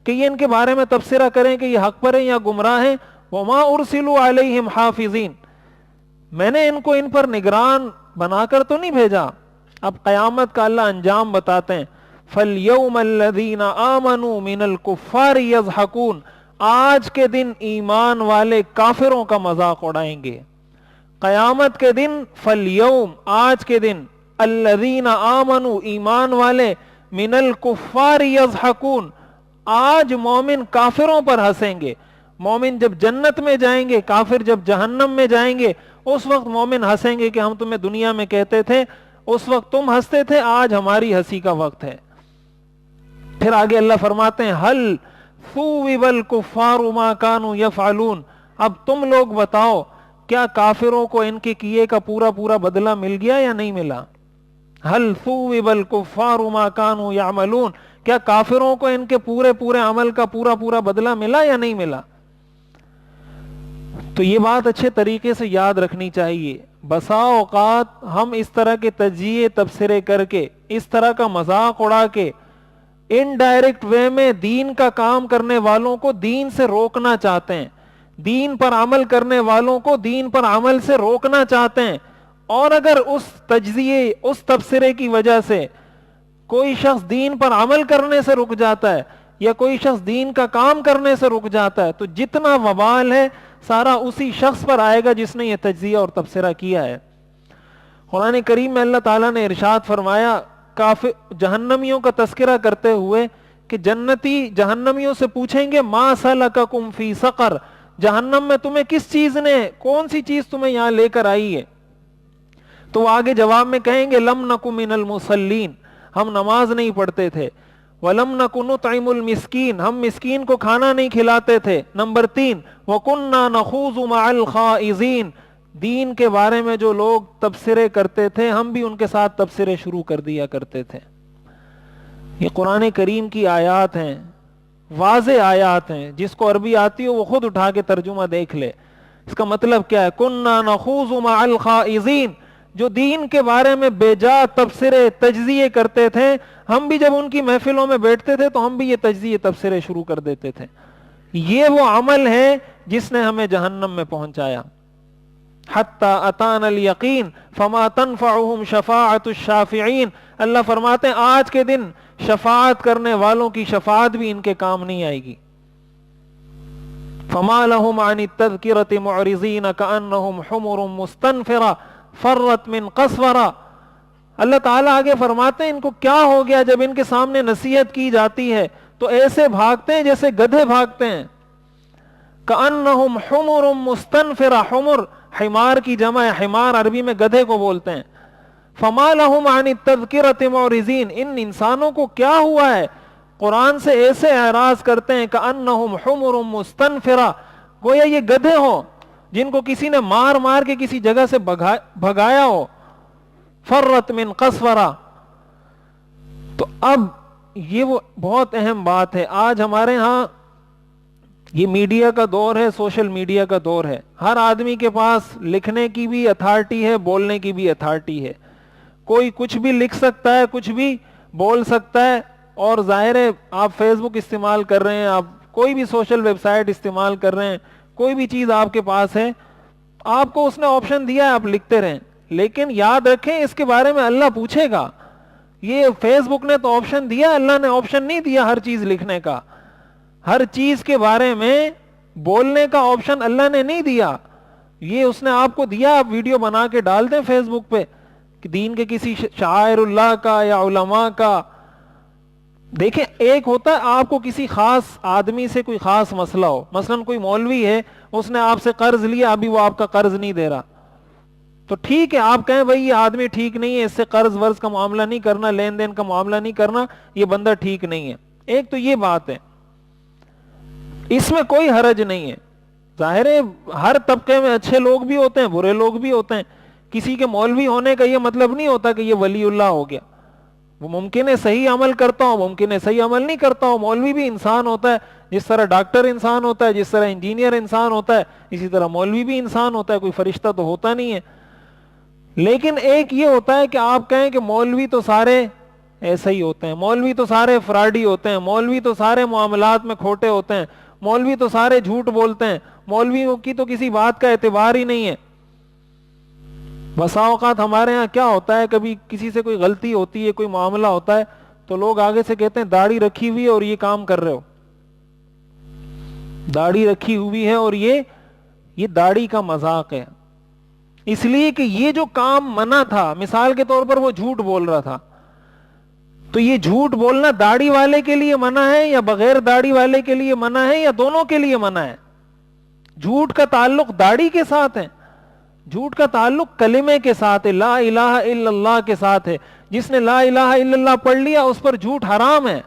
کہ یہ ان کے بارے میں تبصرہ کریں کہ یہ حق پر ہیں یا گمراہ ہیں؟ وَمَا أُرْسِلُوا عَلَيْهِمْ حَافِظِينَ، میں نے ان کو ان پر نگران بنا کر تو نہیں بھیجا. اب قیامت کا اللہ انجام بتاتے ہیں. فَالْيَوْمَ الَّذِينَ آمَنُوا مِنَ الْكُفَّارِ يَضْحَكُونَ، آج کے دن ایمان والے کافروں کا مذاق اڑائیں گے. قیامت کے دن فَالْيَوْمَ، آج کے دن، الَّذِينَ آمَنُوا، ایمان والے، مِنَ الْكُفَّارِ يَضْحَكُونَ، آج مومن کافروں پر ہنسیں گے. مومن جب جنت میں جائیں گے، کافر جب جہنم میں جائیں گے، اس وقت مومن ہنسیں گے کہ ہم تمہیں دنیا میں کہتے تھے، اس وقت تم ہنستے تھے، آج ہماری ہنسی کا وقت ہے. پھر آگے اللہ فرماتے ہیں هَلْ ثُوِّبَ الْكُفَّارُ مَا كَانُوا يَفْعَلُونَ، اب تم لوگ بتاؤ کیا کافروں کو ان کے کیے کا پورا بدلہ مل گیا یا نہیں ملا؟ هَلْ ثُوِّبَ الْكُفَّارُ مَا كَانُوا يَعْمَلُونَ، کیا کافروں کو ان کے پورے عمل کا پورا بدلہ ملا یا نہیں ملا؟ تو یہ بات اچھے طریقے سے یاد رکھنی چاہیے. بسا اوقات ہم اس طرح کے تجزیے تبصرے کر کے، اس طرح کا مذاق اڑا کے، انڈائریکٹ وے میں دین کا کام کرنے والوں کو دین سے روکنا چاہتے ہیں، دین پر عمل کرنے والوں کو دین پر عمل سے روکنا چاہتے ہیں. اور اگر اس تجزیے، اس تبصرے کی وجہ سے کوئی شخص دین پر عمل کرنے سے رک جاتا ہے یا کوئی شخص دین کا کام کرنے سے رک جاتا ہے، تو جتنا وبال ہے سارا اسی شخص پر آئے گا جس نے یہ تجزیہ اور تبصرہ کیا ہے. قرآن کریم میں اللہ تعالیٰ نے ارشاد فرمایا کافر جہنمیوں کا تذکرہ کرتے ہوئے کہ جنتی جہنمیوں سے پوچھیں گے ما سلککم فی سقر، جہنم میں تمہیں کس چیز نے، کون سی چیز تمہیں یہاں لے کر آئی ہے؟ تو وہ آگے جواب میں کہیں گے لم نک من المصلین، ہم نماز نہیں پڑھتے تھے. وَلَمْ نَكُ نُطْعِمُ الْمِسْكِينَ، ہم مسکین کو کھانا نہیں کھلاتے تھے. نمبر 3 وَكُنَّا نَخُوضُ مَعَ الْخَائِضِينَ، دین کے بارے میں جو لوگ تبصرے کرتے تھے ہم بھی ان کے ساتھ تبصرے شروع کر دیا کرتے تھے. یہ قرآن کریم کی آیات ہیں، واضح آیات ہیں. جس کو عربی آتی ہو وہ خود اٹھا کے ترجمہ دیکھ لے. اس کا مطلب کیا ہے؟ كُنَّا نَخُوضُ مَعَ الْخَائِضِينَ، جو دین کے بارے میں بے جا تبصرے تجزیے کرتے تھے، ہم بھی جب ان کی محفلوں میں بیٹھتے تھے تو ہم بھی یہ تجزیے تبصرے شروع کر دیتے تھے. یہ وہ عمل ہے جس نے ہمیں جہنم میں پہنچایا. حتی اتانا الیقین فما تنفعهم شفاعت الشافعین، اللہ فرماتے ہیں آج کے دن شفاعت کرنے والوں کی شفاعت بھی ان کے کام نہیں آئے گی. فما لهم عن التذکرۃ معرضین کأنهم حمر مستنفرہ فرت من قسورہ. اللہ تعالیٰ آگے فرماتے ہیں ان کو کیا ہو گیا جب ان کے سامنے نصیحت کی جاتی ہے تو ایسے بھاگتے ہیں جیسے گدھے بھاگتے ہیں. کأنہم حمر مستنفرہ، حمر حمار کی جمع ہے، حمار عربی میں گدھے کو بولتے ہیں. فما لہم عن التذکرۃ معرضین، ان انسانوں کو کیا ہوا ہے قرآن سے ایسے اعراض کرتے ہیں. کأنہم حمر مستنفرہ، گویا یہ گدھے ہوں جن کو کسی نے مار مار کے کسی جگہ سے بھگایا ہو. فرت من قسورہ. تو اب یہ وہ بہت اہم بات ہے. آج ہمارے ہاں یہ میڈیا کا دور ہے، سوشل میڈیا کا دور ہے. ہر آدمی کے پاس لکھنے کی بھی اتھارٹی ہے، بولنے کی بھی اتھارٹی ہے. کوئی کچھ بھی لکھ سکتا ہے، کچھ بھی بول سکتا ہے. اور ظاہر ہے آپ فیس بک استعمال کر رہے ہیں، آپ کوئی بھی سوشل ویب سائٹ استعمال کر رہے ہیں، کوئی بھی چیز آپ کے پاس ہے، آپ کو اس نے آپشن دیا ہے، آپ لکھتے رہیں. لیکن یاد رکھیں اس کے بارے میں اللہ پوچھے گا. یہ فیس بک نے تو آپشن دیا، اللہ نے آپشن نہیں دیا ہر چیز لکھنے کا. ہر چیز کے بارے میں بولنے کا آپشن اللہ نے نہیں دیا. یہ اس نے آپ کو دیا، آپ ویڈیو بنا کے ڈال دیں فیس بک پہ کہ دین کے کسی شاعر اللہ کا یا علماء کا. دیکھیں ایک ہوتا ہے آپ کو کسی خاص آدمی سے کوئی خاص مسئلہ ہو، مثلا کوئی مولوی ہے اس نے آپ سے قرض لیا، ابھی وہ آپ کا قرض نہیں دے رہا، تو ٹھیک ہے آپ کہیں بھائی یہ آدمی ٹھیک نہیں ہے، اس سے قرض ورض کا معاملہ نہیں کرنا، لین دین کا معاملہ نہیں کرنا، یہ بندہ ٹھیک نہیں ہے. ایک تو یہ بات ہے، اس میں کوئی حرج نہیں ہے. ظاہر ہے ہر طبقے میں اچھے لوگ بھی ہوتے ہیں، برے لوگ بھی ہوتے ہیں. کسی کے مولوی ہونے کا یہ مطلب نہیں ہوتا کہ یہ ولی اللہ ہو گیا. وہ ممکن ہے صحیح عمل کرتا ہو، ممکن ہے صحیح عمل نہیں کرتا ہو. مولوی بھی انسان ہوتا ہے، جس طرح ڈاکٹر انسان ہوتا ہے، جس طرح انجینئر انسان ہوتا ہے، اسی طرح مولوی بھی انسان ہوتا ہے، کوئی فرشتہ تو ہوتا نہیں ہے. لیکن ایک یہ ہوتا ہے کہ آپ کہیں کہ مولوی تو سارے ایسے ہی ہوتے ہیں، مولوی تو سارے فراڈی ہوتے ہیں، مولوی تو سارے معاملات میں کھوٹے ہوتے ہیں، مولوی تو سارے جھوٹ بولتے ہیں، مولویوں کی تو کسی بات کا اعتبار ہی نہیں ہے. بسا اوقات ہمارے ہاں کیا ہوتا ہے، کبھی کسی سے کوئی غلطی ہوتی ہے، کوئی معاملہ ہوتا ہے، تو لوگ آگے سے کہتے ہیں داڑھی رکھی ہوئی ہے اور یہ کام کر رہے ہو، داڑھی رکھی ہوئی ہے اور یہ داڑھی کا مذاق ہے. اس لیے کہ یہ جو کام منع تھا، مثال کے طور پر وہ جھوٹ بول رہا تھا، تو یہ جھوٹ بولنا داڑھی والے کے لیے منع ہے یا بغیر داڑھی والے کے لیے منع ہے یا دونوں کے لیے منع ہے؟ جھوٹ کا تعلق داڑھی کے ساتھ ہے، جھوٹ کا تعلق کلمے کے ساتھ ہے، لا الہ الا اللہ کے ساتھ ہے. جس نے لا الہ الا اللہ پڑھ لیا اس پر جھوٹ حرام ہے.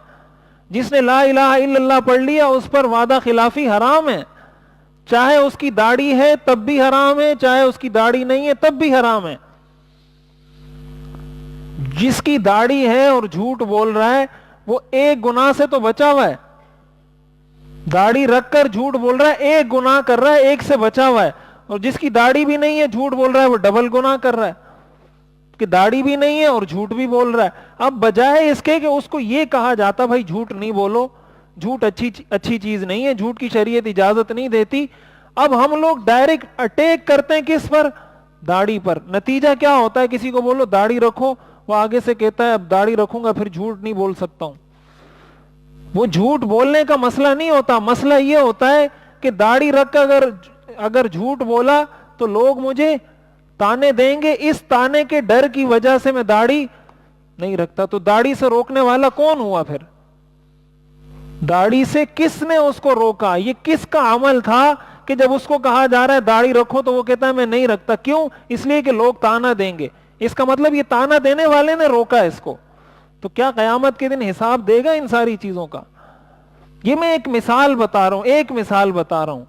جس نے لا الہ الا اللہ پڑھ لیا اس پر وعدہ خلافی حرام ہے. چاہے اس کی داڑھی ہے تب بھی حرام ہے، چاہے اس کی داڑھی نہیں ہے تب بھی حرام ہے. جس کی داڑھی ہے اور جھوٹ بول رہا ہے وہ ایک گناہ سے تو بچا ہوا ہے. داڑھی رکھ کر جھوٹ بول رہا ہے، ایک گناہ کر رہا ہے، ایک سے بچا ہوا ہے. اور جس کی داڑھی بھی نہیں ہے جھوٹ بول رہا ہے وہ ڈبل گناہ کر رہا ہے کہ داڑھی بھی نہیں ہے اور جھوٹ بھی بول رہا ہے. اب بجائے اس کے کہ اس کو یہ کہا جاتا بھائی جھوٹ نہیں بولو، جھوٹ اچھی چیز نہیں ہے، جھوٹ کی شریعت اجازت نہیں دیتی، اب ہم لوگ ڈائریکٹ اٹیک کرتے ہیں کس پر؟ داڑھی پر. نتیجہ کیا ہوتا ہے؟ کسی کو بولو داڑھی رکھو، وہ آگے سے کہتا ہے اب داڑھی رکھوں گا پھر جھوٹ نہیں بول سکتا ہوں. وہ جھوٹ بولنے کا مسئلہ نہیں ہوتا، مسئلہ یہ ہوتا ہے کہ داڑھی رکھ کر اگر جھوٹ بولا تو لوگ مجھے تانے دیں گے، اس تانے کے ڈر کی وجہ سے میں داڑھی نہیں رکھتا. تو داڑھی سے روکنے والا کون ہوا پھر؟ داڑھی سے کس نے اس کو روکا؟ یہ کس کا عمل تھا کہ جب اس کو کہا جا رہا ہے داڑھی رکھو تو وہ کہتا ہے میں نہیں رکھتا؟ کیوں؟ اس لیے کہ لوگ تانا دیں گے. اس کا مطلب یہ تانا دینے والے نے روکا اس کو. تو کیا قیامت کے دن حساب دے گا ان ساری چیزوں کا؟ یہ میں ایک مثال بتا رہا ہوں.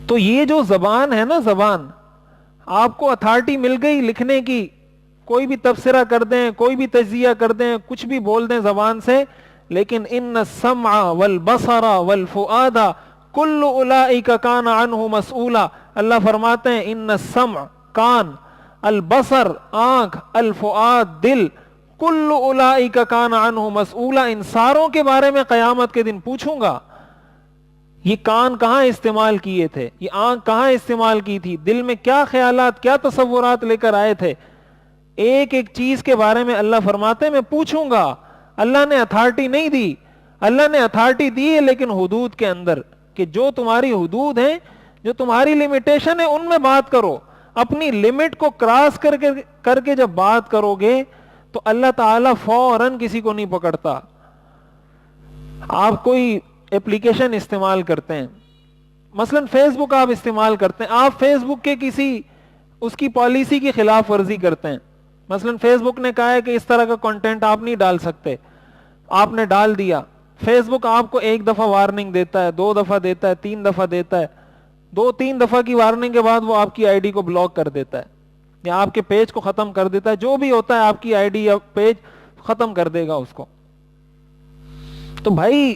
تو یہ جو زبان ہے نا، زبان آپ کو اتھارٹی مل گئی لکھنے کی، کوئی بھی تبصرہ کر دیں، کوئی بھی تجزیہ کر دیں، کچھ بھی بول دیں زبان سے، لیکن ان السمع والبصر والفؤاد کل اولئک کان عنہ مسئولا. اللہ فرماتے ہیں ان السمع کان، البصر آنکھ، الفؤاد دل، کل اولئک کان عنہ مسئولا، ان ساروں کے بارے میں قیامت کے دن پوچھوں گا. یہ کان کہاں استعمال کیے تھے؟ یہ آنکھ کہاں استعمال کی تھی؟ دل میں کیا خیالات، کیا تصورات لے کر آئے تھے؟ ایک ایک چیز کے بارے میں اللہ فرماتے ہیں میں پوچھوں گا. اللہ نے اتھارٹی نہیں دی، اللہ نے اتھارٹی دی ہے لیکن حدود کے اندر، کہ جو تمہاری حدود ہیں، جو تمہاری لمیٹیشن ہے ان میں بات کرو. اپنی لمٹ کو کراس کر کے جب بات کرو گے تو اللہ تعالیٰ فوراً کسی کو نہیں پکڑتا. آپ کوئی اپلیکیشن استعمال کرتے ہیں، مثلا فیس بک آپ استعمال کرتے ہیں, آپ فیس بک کے کسی اس کی پالیسی کی خلاف ورزی کرتے ہیں. مثلا فیس بک نے کہا ہے کہ اس طرح کا کنٹینٹ آپ نہیں ڈال سکتے, آپ نے ڈال دیا. فیس بک آپ کو ایک دفعہ وارننگ دیتا ہے, 2 دفعہ دیتا ہے, 3 دفعہ دیتا ہے. 2-3 دفعہ کی وارننگ کے بعد وہ آپ کی آئی ڈی کو بلاک کر دیتا ہے یا آپ کے پیج کو ختم کر دیتا ہے. جو بھی ہوتا ہے آپ کی آئی ڈی یا پیج ختم کر دے گا اس کو. تو بھائی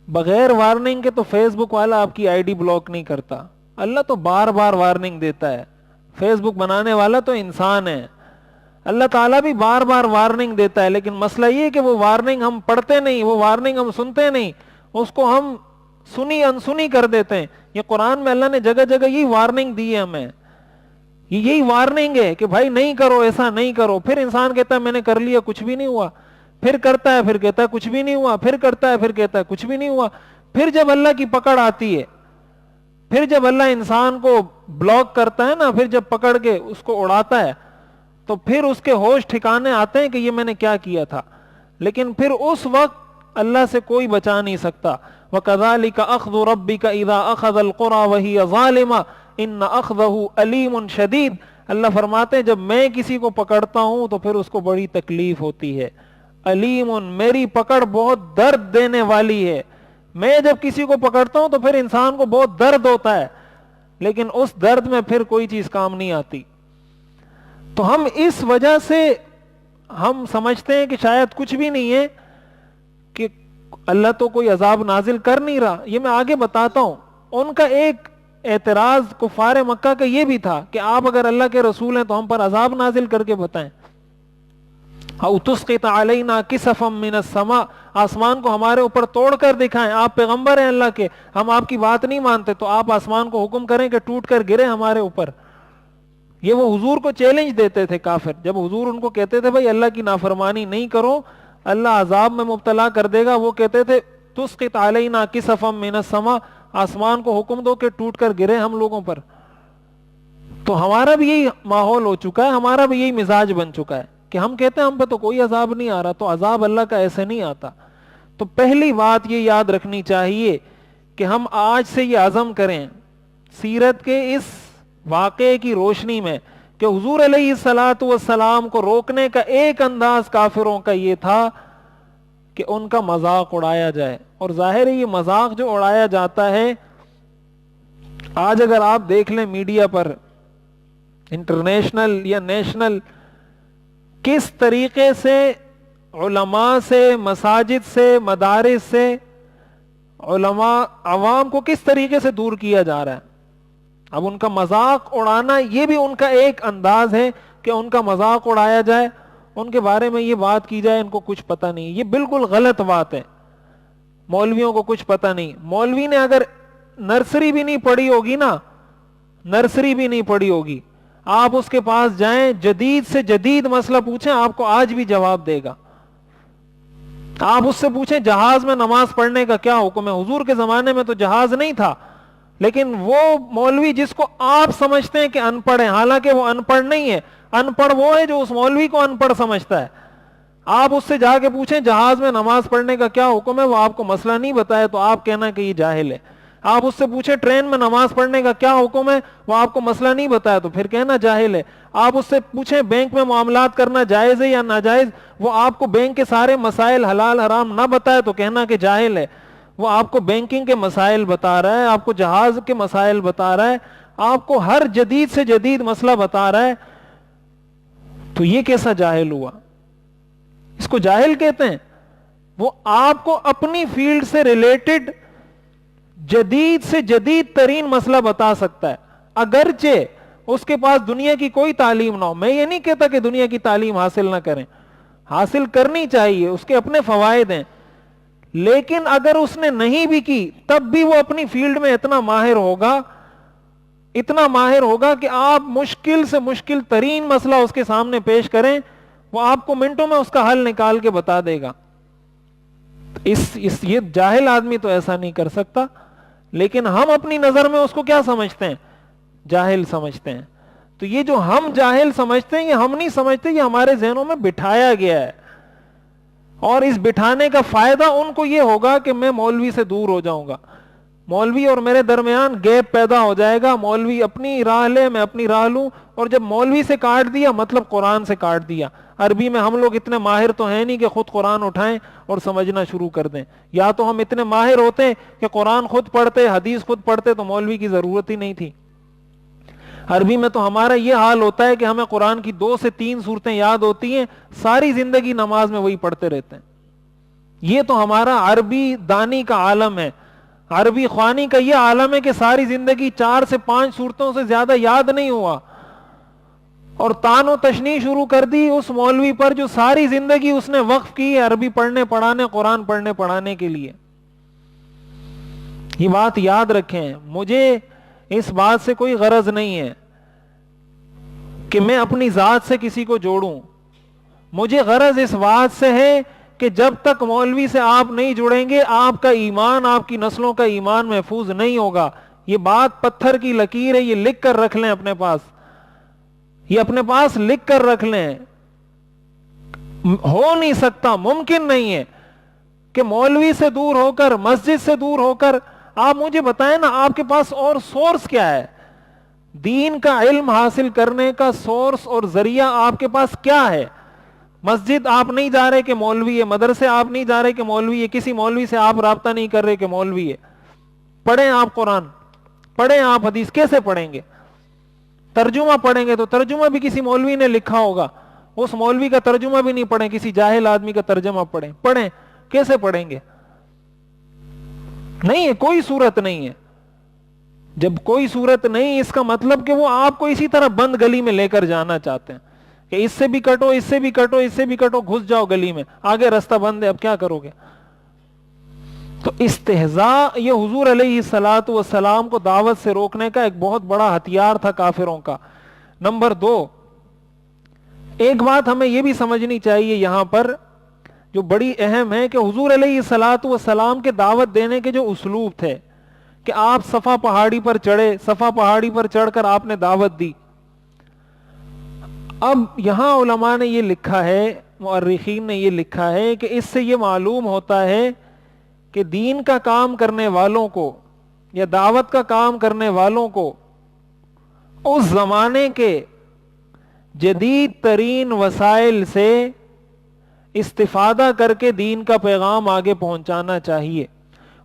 بغیر وارننگ کے تو فیس بک والا آپ کی آئی ڈی بلاک نہیں کرتا, اللہ تو بار بار وارننگ دیتا ہے. فیس بک بنانے والا تو انسان ہے, اللہ تعالیٰ بھی بار بار وارننگ دیتا ہے, لیکن مسئلہ یہ کہ وہ وارننگ ہم پڑھتے نہیں, وہ وارننگ ہم سنتے نہیں, اس کو ہم سنی انسنی کر دیتے ہیں. یہ قرآن میں اللہ نے جگہ جگہ یہی وارننگ دی ہے ہمیں, یہی وارننگ ہے کہ بھائی نہیں کرو, ایسا نہیں کرو. پھر انسان کہتا ہے میں نے کر لیا کچھ بھی نہیں ہوا, پھر کرتا ہے, پھر کہتا ہے کچھ بھی نہیں ہوا, پھر کرتا ہے, پھر کہتا ہے کچھ بھی نہیں ہوا. پھر جب اللہ کی پکڑ آتی ہے, پھر جب اللہ انسان کو بلاک کرتا ہے نا, پھر جب پکڑ کے اس کو اڑاتا ہے, تو پھر اس کے ہوش ٹھکانے آتے ہیں کہ یہ میں نے کیا کیا تھا. لیکن پھر اس وقت اللہ سے کوئی بچا نہیں سکتا. وَكَذَلِكَ أَخْذُ رَبِّكَ إِذَا أَخَذَ الْقُرَى وَهِيَ ظَالِمَةٌ إِنَّ أَخْذَهُ أَلِيمٌ شَدِيدٌ. اللہ فرماتے ہیں جب میں کسی کو پکڑتا ہوں تو پھر اس کو بڑی تکلیف ہوتی ہے. علیم, میری پکڑ بہت درد دینے والی ہے. میں جب کسی کو پکڑتا ہوں تو پھر انسان کو بہت درد ہوتا ہے, لیکن اس درد میں پھر کوئی چیز کام نہیں آتی. تو ہم اس وجہ سے ہم سمجھتے ہیں کہ شاید کچھ بھی نہیں ہے, کہ اللہ تو کوئی عذاب نازل کر نہیں رہا. یہ میں آگے بتاتا ہوں. ان کا ایک اعتراض کفار مکہ کا یہ بھی تھا کہ آپ اگر اللہ کے رسول ہیں تو ہم پر عذاب نازل کر کے بتائیں. او تسقط علینا کسفا من السماء, آسمان کو ہمارے اوپر توڑ کر دکھائیں. آپ پیغمبر ہیں اللہ کے, ہم آپ کی بات نہیں مانتے, تو آپ آسمان کو حکم کریں کہ ٹوٹ کر گرے ہمارے اوپر. یہ وہ حضور کو چیلنج دیتے تھے کافر. جب حضور ان کو کہتے تھے بھائی اللہ کی نافرمانی نہیں کرو, اللہ عذاب میں مبتلا کر دے گا, وہ کہتے تھے تسقط علینا کسفا من السماء, آسمان کو حکم دو کہ ٹوٹ کر گرے ہم لوگوں پر. تو ہمارا بھی یہی ماحول ہو چکا ہے, ہمارا بھی یہی مزاج بن چکا ہے کہ ہم کہتے ہیں ہم پہ تو کوئی عذاب نہیں آ رہا. تو عذاب اللہ کا ایسے نہیں آتا. تو پہلی بات یہ یاد رکھنی چاہیے کہ ہم آج سے یہ عزم کریں سیرت کے اس واقعے کی روشنی میں کہ حضور علیہ الصلاۃ والسلام کو روکنے کا ایک انداز کافروں کا یہ تھا کہ ان کا مذاق اڑایا جائے. اور ظاہر ہے یہ مذاق جو اڑایا جاتا ہے, آج اگر آپ دیکھ لیں میڈیا پر انٹرنیشنل یا نیشنل, کس طریقے سے علماء سے, مساجد سے, مدارس سے علماء عوام کو کس طریقے سے دور کیا جا رہا ہے. اب ان کا مذاق اڑانا یہ بھی ان کا ایک انداز ہے کہ ان کا مذاق اڑایا جائے, ان کے بارے میں یہ بات کی جائے ان کو کچھ پتہ نہیں. یہ بالکل غلط بات ہے. مولویوں کو کچھ پتہ نہیں. مولوی نے اگر نرسری بھی نہیں پڑھی ہوگی نا, نرسری بھی نہیں پڑھی ہوگی, آپ اس کے پاس جائیں, جدید سے جدید مسئلہ پوچھیں, آپ کو آج بھی جواب دے گا. آپ اس سے پوچھیں جہاز میں نماز پڑھنے کا کیا حکم ہے. حضور کے زمانے میں تو جہاز نہیں تھا, لیکن وہ مولوی جس کو آپ سمجھتے ہیں کہ ان پڑھ ہے, حالانکہ وہ ان پڑھ نہیں ہے. ان پڑھ وہ ہے جو اس مولوی کو ان پڑھ سمجھتا ہے. آپ اس سے جا کے پوچھیں جہاز میں نماز پڑھنے کا کیا حکم ہے, وہ آپ کو مسئلہ نہیں بتائے تو آپ کہنا کہ یہ جاہل ہے. آپ اس سے پوچھیں ٹرین میں نماز پڑھنے کا کیا حکم ہے, وہ آپ کو مسئلہ نہیں بتایا تو پھر کہنا جاہل ہے. آپ اس سے پوچھیں بینک میں معاملات کرنا جائز ہے یا ناجائز, وہ آپ کو بینک کے سارے مسائل حلال حرام نہ بتائے تو کہنا کہ جاہل ہے. وہ آپ کو بینکنگ کے مسائل بتا رہا ہے, آپ کو جہاز کے مسائل بتا رہا ہے, آپ کو ہر جدید سے جدید مسئلہ بتا رہا ہے, تو یہ کیسا جاہل ہوا؟ اس کو جاہل کہتے ہیں. وہ آپ کو اپنی فیلڈ سے ریلیٹڈ جدید سے جدید ترین مسئلہ بتا سکتا ہے, اگرچہ اس کے پاس دنیا کی کوئی تعلیم نہ ہو. میں یہ نہیں کہتا کہ دنیا کی تعلیم حاصل نہ کریں, حاصل کرنی چاہیے, اس کے اپنے فوائد ہیں. لیکن اگر اس نے نہیں بھی کی تب بھی وہ اپنی فیلڈ میں اتنا ماہر ہوگا, اتنا ماہر ہوگا کہ آپ مشکل سے مشکل ترین مسئلہ اس کے سامنے پیش کریں, وہ آپ کو منٹوں میں اس کا حل نکال کے بتا دے گا. یہ جاہل آدمی تو ایسا نہیں کر سکتا, لیکن ہم اپنی نظر میں اس کو کیا سمجھتے ہیں؟ جاہل سمجھتے ہیں. تو یہ جو ہم جاہل سمجھتے ہیں یہ ہم نہیں سمجھتے, یہ ہمارے ذہنوں میں بٹھایا گیا ہے. اور اس بٹھانے کا فائدہ ان کو یہ ہوگا کہ میں مولوی سے دور ہو جاؤں گا, مولوی اور میرے درمیان گیپ پیدا ہو جائے گا، مولوی اپنی راہ لے، میں اپنی راہ لوں، اور جب مولوی سے کاٹ دیا مطلب قرآن سے کاٹ دیا۔ عربی میں ہم لوگ اتنے ماہر تو ہیں نہیں کہ خود قرآن اٹھائیں اور سمجھنا شروع کر دیں، یا تو ہم اتنے ماہر ہوتے کہ قرآن خود پڑھتے، حدیث خود پڑھتے، تو مولوی کی ضرورت ہی نہیں تھی۔ عربی میں تو ہمارا یہ حال ہوتا ہے کہ ہمیں قرآن کی 2 سے 3 صورتیں یاد ہوتی ہیں، ساری زندگی نماز میں وہی پڑھتے رہتے ہیں۔ یہ تو ہمارا عربی دانی کا عالم ہے، عربی خوانی کا یہ عالم ہے کہ ساری زندگی 4 سے 5 صورتوں سے زیادہ یاد نہیں ہوا، اور تان و تشنیع شروع کر دی اس مولوی پر جو ساری زندگی اس نے وقف کی ہے عربی پڑھنے پڑھانے، قرآن پڑھنے پڑھانے کے لیے۔ یہ بات یاد رکھیں، مجھے اس بات سے کوئی غرض نہیں ہے کہ میں اپنی ذات سے کسی کو جوڑوں، مجھے غرض اس بات سے ہے کہ جب تک مولوی سے آپ نہیں جڑیں گے آپ کا ایمان، آپ کی نسلوں کا ایمان محفوظ نہیں ہوگا۔ یہ بات پتھر کی لکیر ہے، یہ لکھ کر رکھ لیں اپنے پاس، یہ اپنے پاس لکھ کر رکھ لیں۔ ہو نہیں سکتا، ممکن نہیں ہے کہ مولوی سے دور ہو کر، مسجد سے دور ہو کر، آپ مجھے بتائیں نا آپ کے پاس اور سورس کیا ہے؟ دین کا علم حاصل کرنے کا سورس اور ذریعہ آپ کے پاس کیا ہے؟ مسجد آپ نہیں جا رہے کہ مولوی ہے، مدرسے آپ نہیں جا رہے کہ مولوی ہے، کسی مولوی سے آپ رابطہ نہیں کر رہے کہ مولوی ہے۔ پڑھیں آپ قرآن، پڑھیں آپ حدیث، کیسے پڑھیں گے؟ ترجمہ پڑھیں گے تو ترجمہ بھی کسی مولوی نے لکھا ہوگا، اس مولوی کا ترجمہ بھی نہیں پڑھیں، کسی جاہل آدمی کا ترجمہ پڑھیں، کیسے پڑھیں گے؟ نہیں ہے، کوئی صورت نہیں ہے۔ جب کوئی صورت نہیں، اس کا مطلب کہ وہ آپ کو اسی طرح بند گلی میں لے کر جانا چاہتے ہیں کہ اس سے بھی کٹو، اس سے بھی کٹو، اس سے بھی کٹو، گھس جاؤ گلی میں، آگے رستہ بند ہے، اب کیا کرو گے؟ تو استہزاء یہ حضور علیہ الصلوۃ والسلام کو دعوت سے روکنے کا ایک بہت بڑا ہتھیار تھا کافروں کا۔ نمبر 2، ایک بات ہمیں یہ بھی سمجھنی چاہیے یہاں پر جو بڑی اہم ہے کہ حضور علیہ الصلوۃ والسلام کے دعوت دینے کے جو اسلوب تھے کہ آپ صفا پہاڑی پر چڑھے، صفا پہاڑی پر چڑھ کر آپ نے دعوت دی۔ اب یہاں علماء نے یہ لکھا ہے، مؤرخین نے یہ لکھا ہے کہ اس سے یہ معلوم ہوتا ہے کہ دین کا کام کرنے والوں کو یا دعوت کا کام کرنے والوں کو اس زمانے کے جدید ترین وسائل سے استفادہ کر کے دین کا پیغام آگے پہنچانا چاہیے۔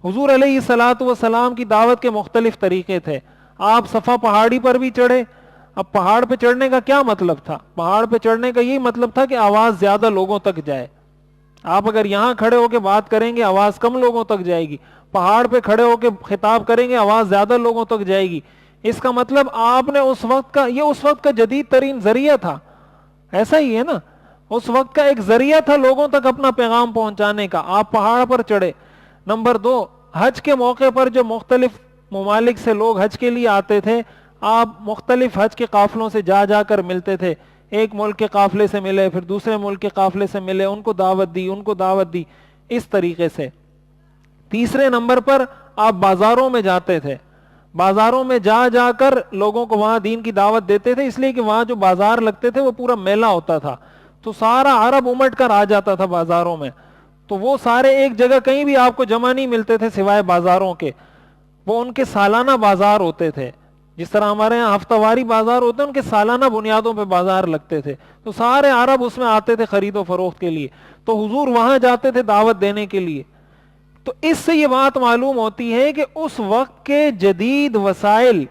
حضور علیہ الصلوۃ والسلام کی دعوت کے مختلف طریقے تھے۔ آپ صفا پہاڑی پر بھی چڑھے۔ اب پہاڑ پہ چڑھنے کا کیا مطلب تھا؟ پہاڑ پہ چڑھنے کا یہی مطلب تھا کہ آواز زیادہ لوگوں تک جائے۔ آپ اگر یہاں کھڑے ہو کے بات کریں گے آواز کم لوگوں تک جائے گی، پہاڑ پہ کھڑے ہو کے خطاب کریں گے آواز زیادہ لوگوں تک جائے گی۔ اس کا مطلب آپ نے اس وقت کا جدید ترین ذریعہ تھا، ایسا ہی ہے نا، اس وقت کا ایک ذریعہ تھا لوگوں تک اپنا پیغام پہنچانے کا۔ آپ پہاڑ پر چڑھے۔ نمبر 2، حج کے موقع پر جو مختلف ممالک سے لوگ حج کے لیے آتے تھے، آپ مختلف حج کے قافلوں سے جا جا کر ملتے تھے۔ ایک ملک کے قافلے سے ملے، پھر دوسرے ملک کے قافلے سے ملے، ان کو دعوت دی اس طریقے سے۔ تیسرے نمبر پر آپ بازاروں میں جاتے تھے، بازاروں میں جا جا کر لوگوں کو وہاں دین کی دعوت دیتے تھے، اس لیے کہ وہاں جو بازار لگتے تھے وہ پورا میلہ ہوتا تھا، تو سارا عرب امٹ کر آ جاتا تھا بازاروں میں، تو وہ سارے ایک جگہ کہیں بھی آپ کو جمع نہیں ملتے تھے سوائے بازاروں کے۔ وہ ان کے سالانہ بازار ہوتے تھے، جس طرح ہمارے یہاں ہفتہ واری بازار ہوتے ہیں، ان کے سالانہ بنیادوں پہ بازار لگتے تھے، تو سارے عرب اس میں آتے تھے خرید و فروخت کے لیے، تو حضور وہاں جاتے تھے دعوت دینے کے لیے۔ تو اس سے یہ بات معلوم ہوتی ہے کہ اس وقت کے جدید وسائل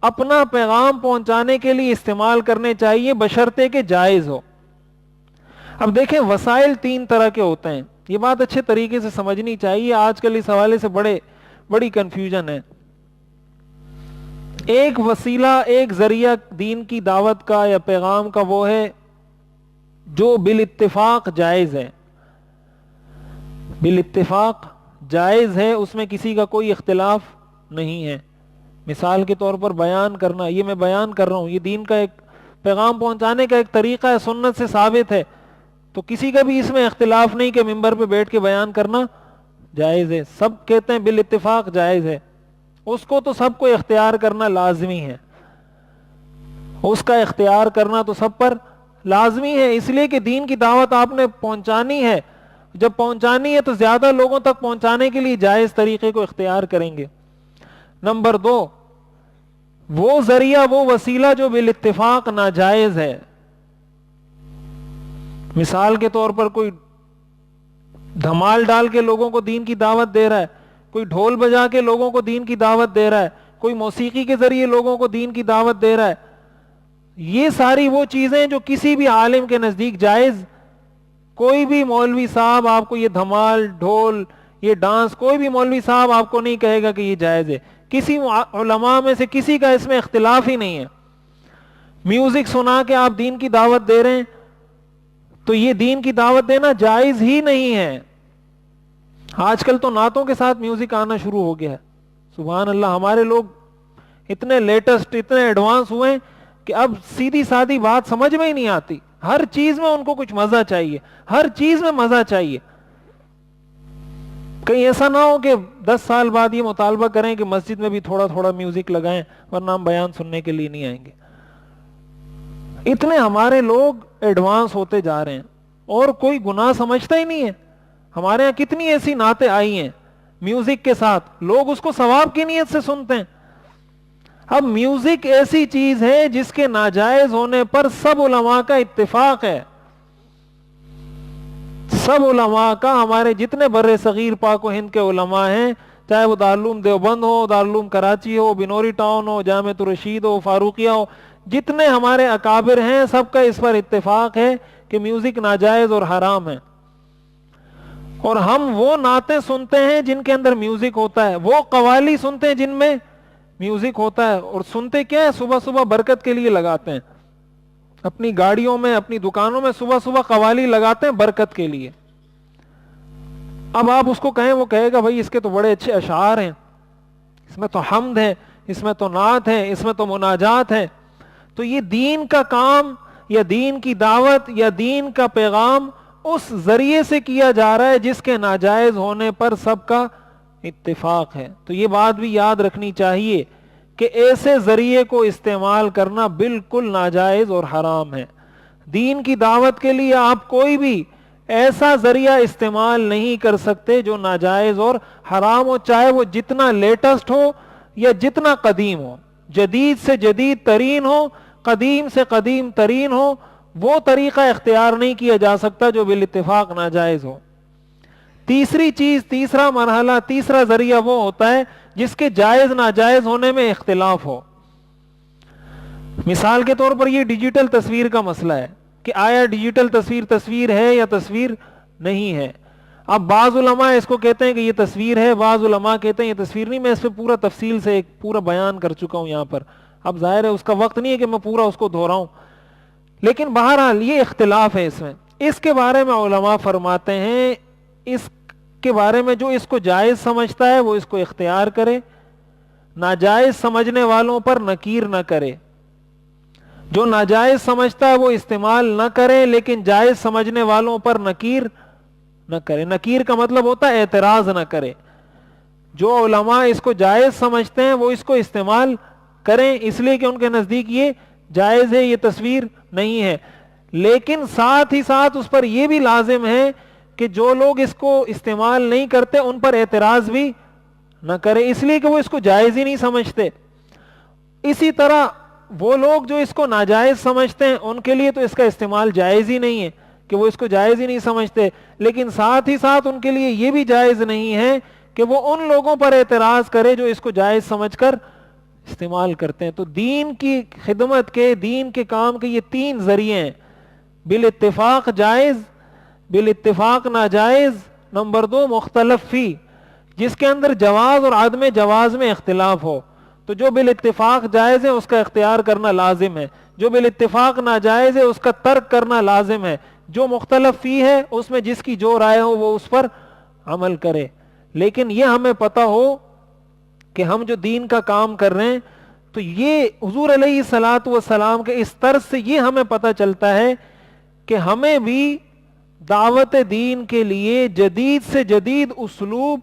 اپنا پیغام پہنچانے کے لیے استعمال کرنے چاہیے، بشرطے کہ جائز ہو۔ اب دیکھیں وسائل 3 طرح کے ہوتے ہیں، یہ بات اچھے طریقے سے سمجھنی چاہیے، آج کل اس حوالے سے بڑی کنفیوژن ہے۔ ایک وسیلہ، ایک ذریعہ دین کی دعوت کا یا پیغام کا وہ ہے جو بالاتفاق جائز ہے، بالاتفاق جائز ہے، اس میں کسی کا کوئی اختلاف نہیں ہے۔ مثال کے طور پر بیان کرنا، یہ میں بیان کر رہا ہوں، یہ دین کا ایک پیغام پہنچانے کا ایک طریقہ ہے، سنت سے ثابت ہے، تو کسی کا بھی اس میں اختلاف نہیں کہ ممبر پہ بیٹھ کے بیان کرنا جائز ہے، سب کہتے ہیں بالاتفاق جائز ہے، اس کو تو سب کو اختیار کرنا لازمی ہے، اس کا اختیار کرنا تو سب پر لازمی ہے، اس لیے کہ دین کی دعوت آپ نے پہنچانی ہے، جب پہنچانی ہے تو زیادہ لوگوں تک پہنچانے کے لیے جائز طریقے کو اختیار کریں گے۔ نمبر 2 وہ ذریعہ وہ وسیلہ جو بالاتفاق ناجائز ہے. مثال کے طور پر کوئی دھمال ڈال کے لوگوں کو دین کی دعوت دے رہا ہے, کوئی ڈھول بجا کے لوگوں کو دین کی دعوت دے رہا ہے, کوئی موسیقی کے ذریعے لوگوں کو دین کی دعوت دے رہا ہے. یہ ساری وہ چیزیں جو کسی بھی عالم کے نزدیک جائز, کوئی بھی مولوی صاحب آپ کو یہ دھمال ڈھول یہ ڈانس, کوئی بھی مولوی صاحب آپ کو نہیں کہے گا کہ یہ جائز ہے. کسی علماء میں سے کسی کا اس میں اختلاف ہی نہیں ہے. میوزک سنا کے آپ دین کی دعوت دے رہے ہیں تو یہ دین کی دعوت دینا جائز ہی نہیں ہے. آج کل تو نعتوں کے ساتھ میوزک آنا شروع ہو گیا ہے. سبحان اللہ, ہمارے لوگ اتنے لیٹسٹ اتنے ایڈوانس ہوئے کہ اب سیدھی سادھی بات سمجھ میں ہی نہیں آتی. ہر چیز میں ان کو کچھ مزہ چاہیے, ہر چیز میں مزہ چاہیے. کہیں ایسا نہ ہو کہ 10 سال بعد یہ مطالبہ کریں کہ مسجد میں بھی تھوڑا تھوڑا میوزک لگائیں ورنہ ہم بیان سننے کے لیے نہیں آئیں گے. اتنے ہمارے لوگ ایڈوانس ہوتے جا رہے ہیں اور کوئی گناہ سمجھتا ہی نہیں ہے. ہمارے ہاں کتنی ایسی نعتیں آئی ہیں میوزک کے ساتھ, لوگ اس کو ثواب کی نیت سے سنتے ہیں. اب میوزک ایسی چیز ہے جس کے ناجائز ہونے پر سب علماء کا اتفاق ہے. سب علماء کا, ہمارے جتنے بر صغیر پاک و ہند کے علماء ہیں, چاہے وہ دارالعلوم دیوبند ہو, دارالعلوم کراچی ہو, بنوری ٹاؤن ہو, جامعۃ الرشید ہو, فاروقیہ ہو, جتنے ہمارے اکابر ہیں سب کا اس پر اتفاق ہے کہ میوزک ناجائز اور حرام ہے. اور ہم وہ نعتیں سنتے ہیں جن کے اندر میوزک ہوتا ہے, وہ قوالی سنتے ہیں جن میں میوزک ہوتا ہے. اور سنتے کیا ہے, صبح صبح برکت کے لیے لگاتے ہیں, اپنی گاڑیوں میں اپنی دکانوں میں صبح صبح قوالی لگاتے ہیں برکت کے لیے. اب آپ اس کو کہیں, وہ کہے گا بھائی اس کے تو بڑے اچھے اشعار ہیں, اس میں تو حمد ہے, اس میں تو نعت ہے, اس میں تو مناجات ہے. تو یہ دین کا کام یا دین کی دعوت یا دین کا پیغام اس ذریعے سے کیا جا رہا ہے جس کے ناجائز ہونے پر سب کا اتفاق ہے. تو یہ بات بھی یاد رکھنی چاہیے کہ ایسے ذریعے کو استعمال کرنا بالکل ناجائز اور حرام ہے. دین کی دعوت کے لیے آپ کوئی بھی ایسا ذریعہ استعمال نہیں کر سکتے جو ناجائز اور حرام ہو, چاہے وہ جتنا لیٹسٹ ہو یا جتنا قدیم ہو, جدید سے جدید ترین ہو, قدیم سے قدیم ترین ہو. وہ طریقہ اختیار نہیں کیا جا سکتا جو بالاتفاق ناجائز ہو. تیسری چیز, تیسرا مرحلہ, تیسرا ذریعہ وہ ہوتا ہے جس کے جائز ناجائز ہونے میں اختلاف ہو. مثال کے طور پر یہ ڈیجیٹل تصویر کا مسئلہ ہے کہ آیا ڈیجیٹل تصویر تصویر ہے یا تصویر نہیں ہے. اب بعض علماء اس کو کہتے ہیں کہ یہ تصویر ہے, بعض علماء کہتے ہیں یہ تصویر نہیں. میں اس پہ پورا تفصیل سے ایک پورا بیان کر چکا ہوں یہاں پر. اب ظاہر ہے اس کا وقت نہیں ہے کہ میں پورا اس کو دہراؤں, لیکن بہرحال یہ اختلاف ہے اس میں. اس کے بارے میں علماء فرماتے ہیں اس کے بارے میں جو اس کو جائز سمجھتا ہے وہ اس کو اختیار کرے, ناجائز سمجھنے والوں پر نکیر نہ کرے. جو ناجائز سمجھتا ہے وہ استعمال نہ کرے, لیکن جائز سمجھنے والوں پر نکیر نہ کرے. نکیر کا مطلب ہوتا ہے اعتراض نہ کرے. جو علماء اس کو جائز سمجھتے ہیں وہ اس کو استعمال کریں, اس لیے کہ ان کے نزدیک یہ جائز ہے, یہ تصویر نہیں ہے. لیکن ساتھ ہی ساتھ اس پر یہ بھی لازم ہے کہ جو لوگ اس کو استعمال نہیں کرتے ان پر اعتراض بھی نہ کرے, اس لیے کہ وہ اس کو جائز ہی نہیں سمجھتے. اسی طرح وہ لوگ جو اس کو ناجائز سمجھتے ہیں ان کے لیے تو اس کا استعمال جائز ہی نہیں ہے کہ وہ اس کو جائز ہی نہیں سمجھتے, لیکن ساتھ ہی ساتھ ان کے لیے یہ بھی جائز نہیں ہے کہ وہ ان لوگوں پر اعتراض کرے جو اس کو جائز سمجھ کر استعمال کرتے ہیں. تو دین کی خدمت کے, دین کے کام کے یہ 3 ذریعے ہیں, بالاتفاق جائز, بالاتفاق ناجائز, نمبر 2 مختلف فی, جس کے اندر جواز اور عدم جواز میں اختلاف ہو. تو جو بالاتفاق جائز ہے اس کا اختیار کرنا لازم ہے, جو بالاتفاق ناجائز ہے اس کا ترک کرنا لازم ہے. جو مختلف فی ہے اس میں جس کی جو رائے ہو وہ اس پر عمل کرے. لیکن یہ ہمیں پتہ ہو کہ ہم جو دین کا کام کر رہے ہیں تو یہ حضور علیہ الصلوۃ والسلام کے اس طرز سے یہ ہمیں پتہ چلتا ہے کہ ہمیں بھی دعوت دین کے لیے جدید سے جدید اسلوب,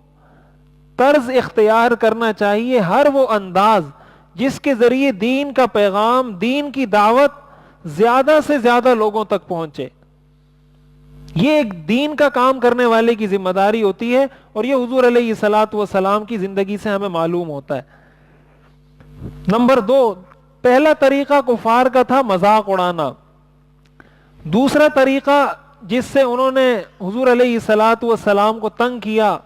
طرز اختیار کرنا چاہیے. ہر وہ انداز جس کے ذریعے دین کا پیغام, دین کی دعوت زیادہ سے زیادہ لوگوں تک پہنچے. یہ ایک دین کا کام کرنے والے کی ذمہ داری ہوتی ہے, اور یہ حضور علیہ الصلوۃ والسلام کی زندگی سے ہمیں معلوم ہوتا ہے. نمبر 2، پہلا طریقہ کفار کا تھا مذاق اڑانا. دوسرا طریقہ جس سے انہوں نے حضور علیہ الصلاۃ والسلام کو تنگ کیا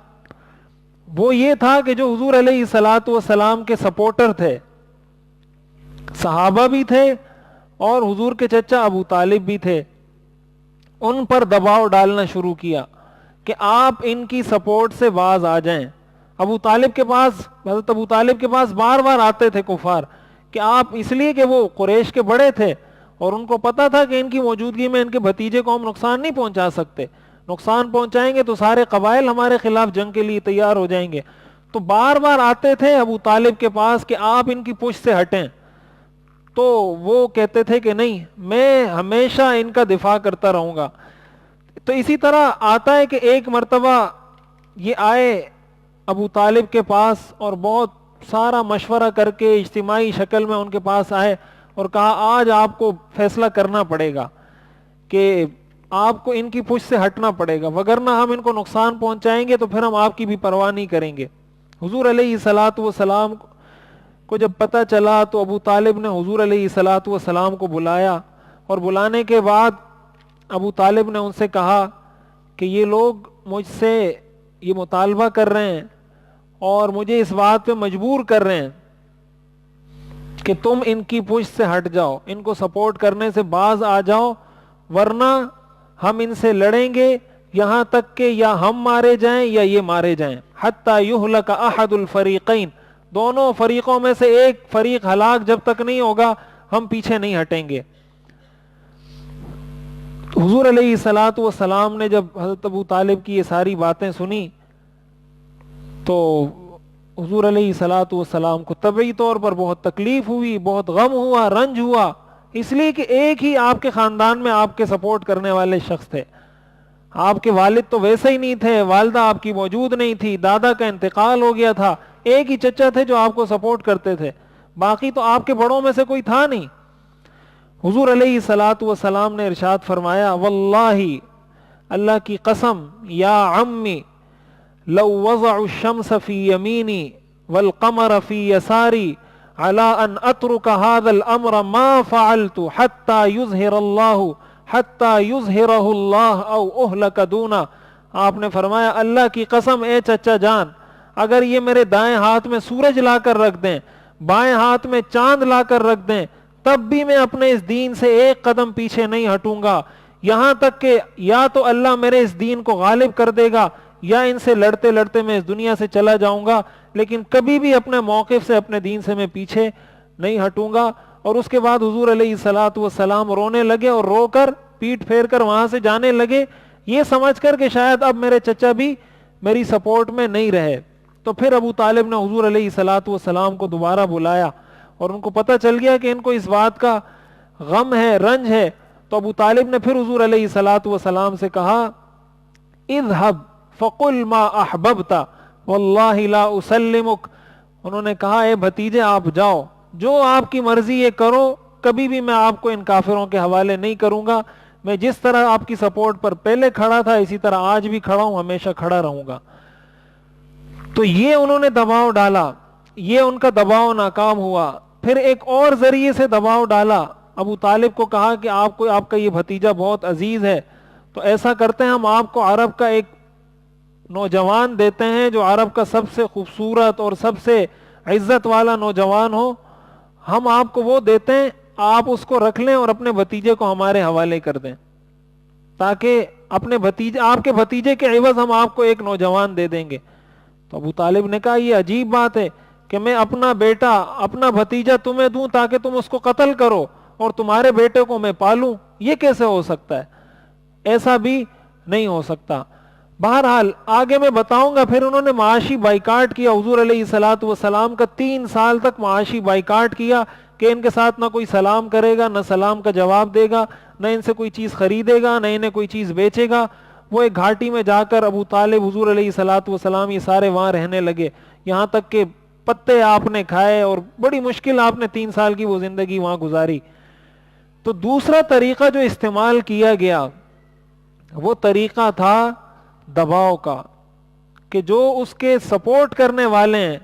وہ یہ تھا کہ جو حضور علیہ الصلاۃ والسلام کے سپورٹر تھے، صحابہ بھی تھے اور حضور کے چچا ابو طالب بھی تھے، ان پر دباؤ ڈالنا شروع کیا کہ آپ ان کی سپورٹ سے باز آ جائیں. ابو طالب کے پاس، حضرت ابو طالب کے پاس بار بار آتے تھے کفار کہ آپ، اس لیے کہ وہ قریش کے بڑے تھے اور ان کو پتا تھا کہ ان کی موجودگی میں ان کے بھتیجے کو ہم نقصان نہیں پہنچا سکتے، نقصان پہنچائیں گے تو سارے قبائل ہمارے خلاف جنگ کے لیے تیار ہو جائیں گے. تو بار بار آتے تھے ابو طالب کے پاس کہ آپ ان کی پشت سے ہٹیں. تو وہ کہتے تھے کہ نہیں، میں ہمیشہ ان کا دفاع کرتا رہوں گا. تو اسی طرح آتا ہے کہ ایک مرتبہ یہ آئے ابو طالب کے پاس اور بہت سارا مشورہ کر کے اجتماعی شکل میں ان کے پاس آئے اور کہا آج آپ کو فیصلہ کرنا پڑے گا کہ آپ کو ان کی پشت سے ہٹنا پڑے گا، وگرنہ ہم ان کو نقصان پہنچائیں گے تو پھر ہم آپ کی بھی پرواہ نہیں کریں گے. حضور علیہ الصلاۃ والسلام کو جب پتہ چلا تو ابو طالب نے حضور علیہ الصلاۃ والسلام کو بلایا، اور بلانے کے بعد ابو طالب نے ان سے کہا کہ یہ لوگ مجھ سے یہ مطالبہ کر رہے ہیں اور مجھے اس بات پہ مجبور کر رہے ہیں کہ تم ان کی پشت سے ہٹ جاؤ، ان کو سپورٹ کرنے سے باز آ جاؤ، ورنہ ہم ان سے لڑیں گے یہاں تک کہ یا ہم مارے جائیں یا یہ مارے جائیں. حتی یہلک احد الفریقین، دونوں فریقوں میں سے ایک فریق ہلاک جب تک نہیں ہوگا ہم پیچھے نہیں ہٹیں گے. حضور علیہ الصلاۃ والسلام نے جب حضرت ابو طالب کی یہ ساری باتیں سنی تو حضور علیہ الصلاۃ والسلام کو طبعی طور پر بہت تکلیف ہوئی، بہت غم ہوا، رنج ہوا، اس لیے کہ ایک ہی آپ کے خاندان میں آپ کے سپورٹ کرنے والے شخص تھے. آپ کے والد تو ویسے ہی نہیں تھے، والدہ آپ کی موجود نہیں تھی، دادا کا انتقال ہو گیا تھا، ایک ہی چچا تھے جو آپ کو سپورٹ کرتے تھے، باقی تو آپ کے بڑوں میں سے کوئی تھا نہیں. حضور علیہ الصلاۃ والسلام نے ارشاد فرمایا واللہ، اللہ کی قسم، یا عمی لو وضع الشمس في يميني والقمر في يساري على ان اترك هذا الامر ما فعلت حتى يظهر الله او اهلك دونا. آپ نے فرمایا اللہ کی قسم اے چچا جان، اگر یہ میرے دائیں ہاتھ میں سورج لا کر رکھ دیں، بائیں ہاتھ میں چاند لا کر رکھ دیں، تب بھی میں اپنے اس دین سے ایک قدم پیچھے نہیں ہٹوں گا، یہاں تک کہ یا تو اللہ میرے اس دین کو غالب کر دے گا یا ان سے لڑتے لڑتے میں اس دنیا سے چلا جاؤں گا، لیکن کبھی بھی اپنے موقف سے، اپنے دین سے میں پیچھے نہیں ہٹوں گا. اور اس کے بعد حضور علیہ الصلاۃ والسلام رونے لگے اور رو کر پیٹ پھیر کر وہاں سے جانے لگے، یہ سمجھ کر کہ شاید اب میرے چچا بھی میری سپورٹ میں نہیں رہے. تو پھر ابو طالب نے حضور علیہ الصلاۃ والسلام کو دوبارہ بلایا اور ان کو پتہ چل گیا کہ ان کو اس بات کا غم ہے، رنج ہے. تو ابو طالب نے پھر حضور علیہ الصلاۃ والسلام سے کہا اذهب فقل ما احببت واللہ لا اسلمک. انہوں نے کہا اے بھتیجے آپ جاؤ، جو آپ کی مرضی یہ کرو، کبھی بھی میں آپ کو ان کافروں کے حوالے نہیں کروں گا، میں جس طرح آپ کی سپورٹ پر پہلے کھڑا تھا اسی طرح آج بھی کھڑا ہوں، ہمیشہ کھڑا رہوں گا. تو یہ انہوں نے دباؤ ڈالا، یہ ان کا دباؤ ناکام ہوا. پھر ایک اور ذریعے سے دباؤ ڈالا، ابو طالب کو کہا کہ آپ کا یہ بھتیجا بہت عزیز ہے، تو ایسا کرتے ہیں ہم آپ کو عرب کا ایک نوجوان دیتے ہیں جو عرب کا سب سے خوبصورت اور سب سے عزت والا نوجوان ہو، ہم آپ کو وہ دیتے ہیں، آپ اس کو رکھ لیں اور اپنے بھتیجے کو ہمارے حوالے کر دیں، تاکہ آپ کے بھتیجے کے عوض ہم آپ کو ایک نوجوان دے دیں گے. تو ابو طالب نے کہا یہ عجیب بات ہے کہ میں اپنا بیٹا، اپنا بھتیجا تمہیں دوں تاکہ تم اس کو قتل کرو اور تمہارے بیٹے کو میں پالوں، یہ کیسے ہو سکتا ہے؟ ایسا بھی نہیں ہو سکتا. بہرحال آگے میں بتاؤں گا. پھر انہوں نے معاشی بائیکاٹ کیا، حضور علیہ الصلاۃ والسلام کا 3 سال تک معاشی بائیکاٹ کیا کہ ان کے ساتھ نہ کوئی سلام کرے گا، نہ سلام کا جواب دے گا، نہ ان سے کوئی چیز خریدے گا، نہ انہیں کوئی چیز بیچے گا. وہ ایک گھاٹی میں جا کر ابو طالب، حضور علیہ الصلاۃ والسلام یہ سارے وہاں رہنے لگے، یہاں تک کہ پتے آپ نے کھائے اور بڑی مشکل آپ نے 3 سال کی وہ زندگی وہاں گزاری. تو دوسرا طریقہ جو استعمال کیا گیا وہ طریقہ تھا دباؤ کا، کہ جو اس کے سپورٹ کرنے والے ہیں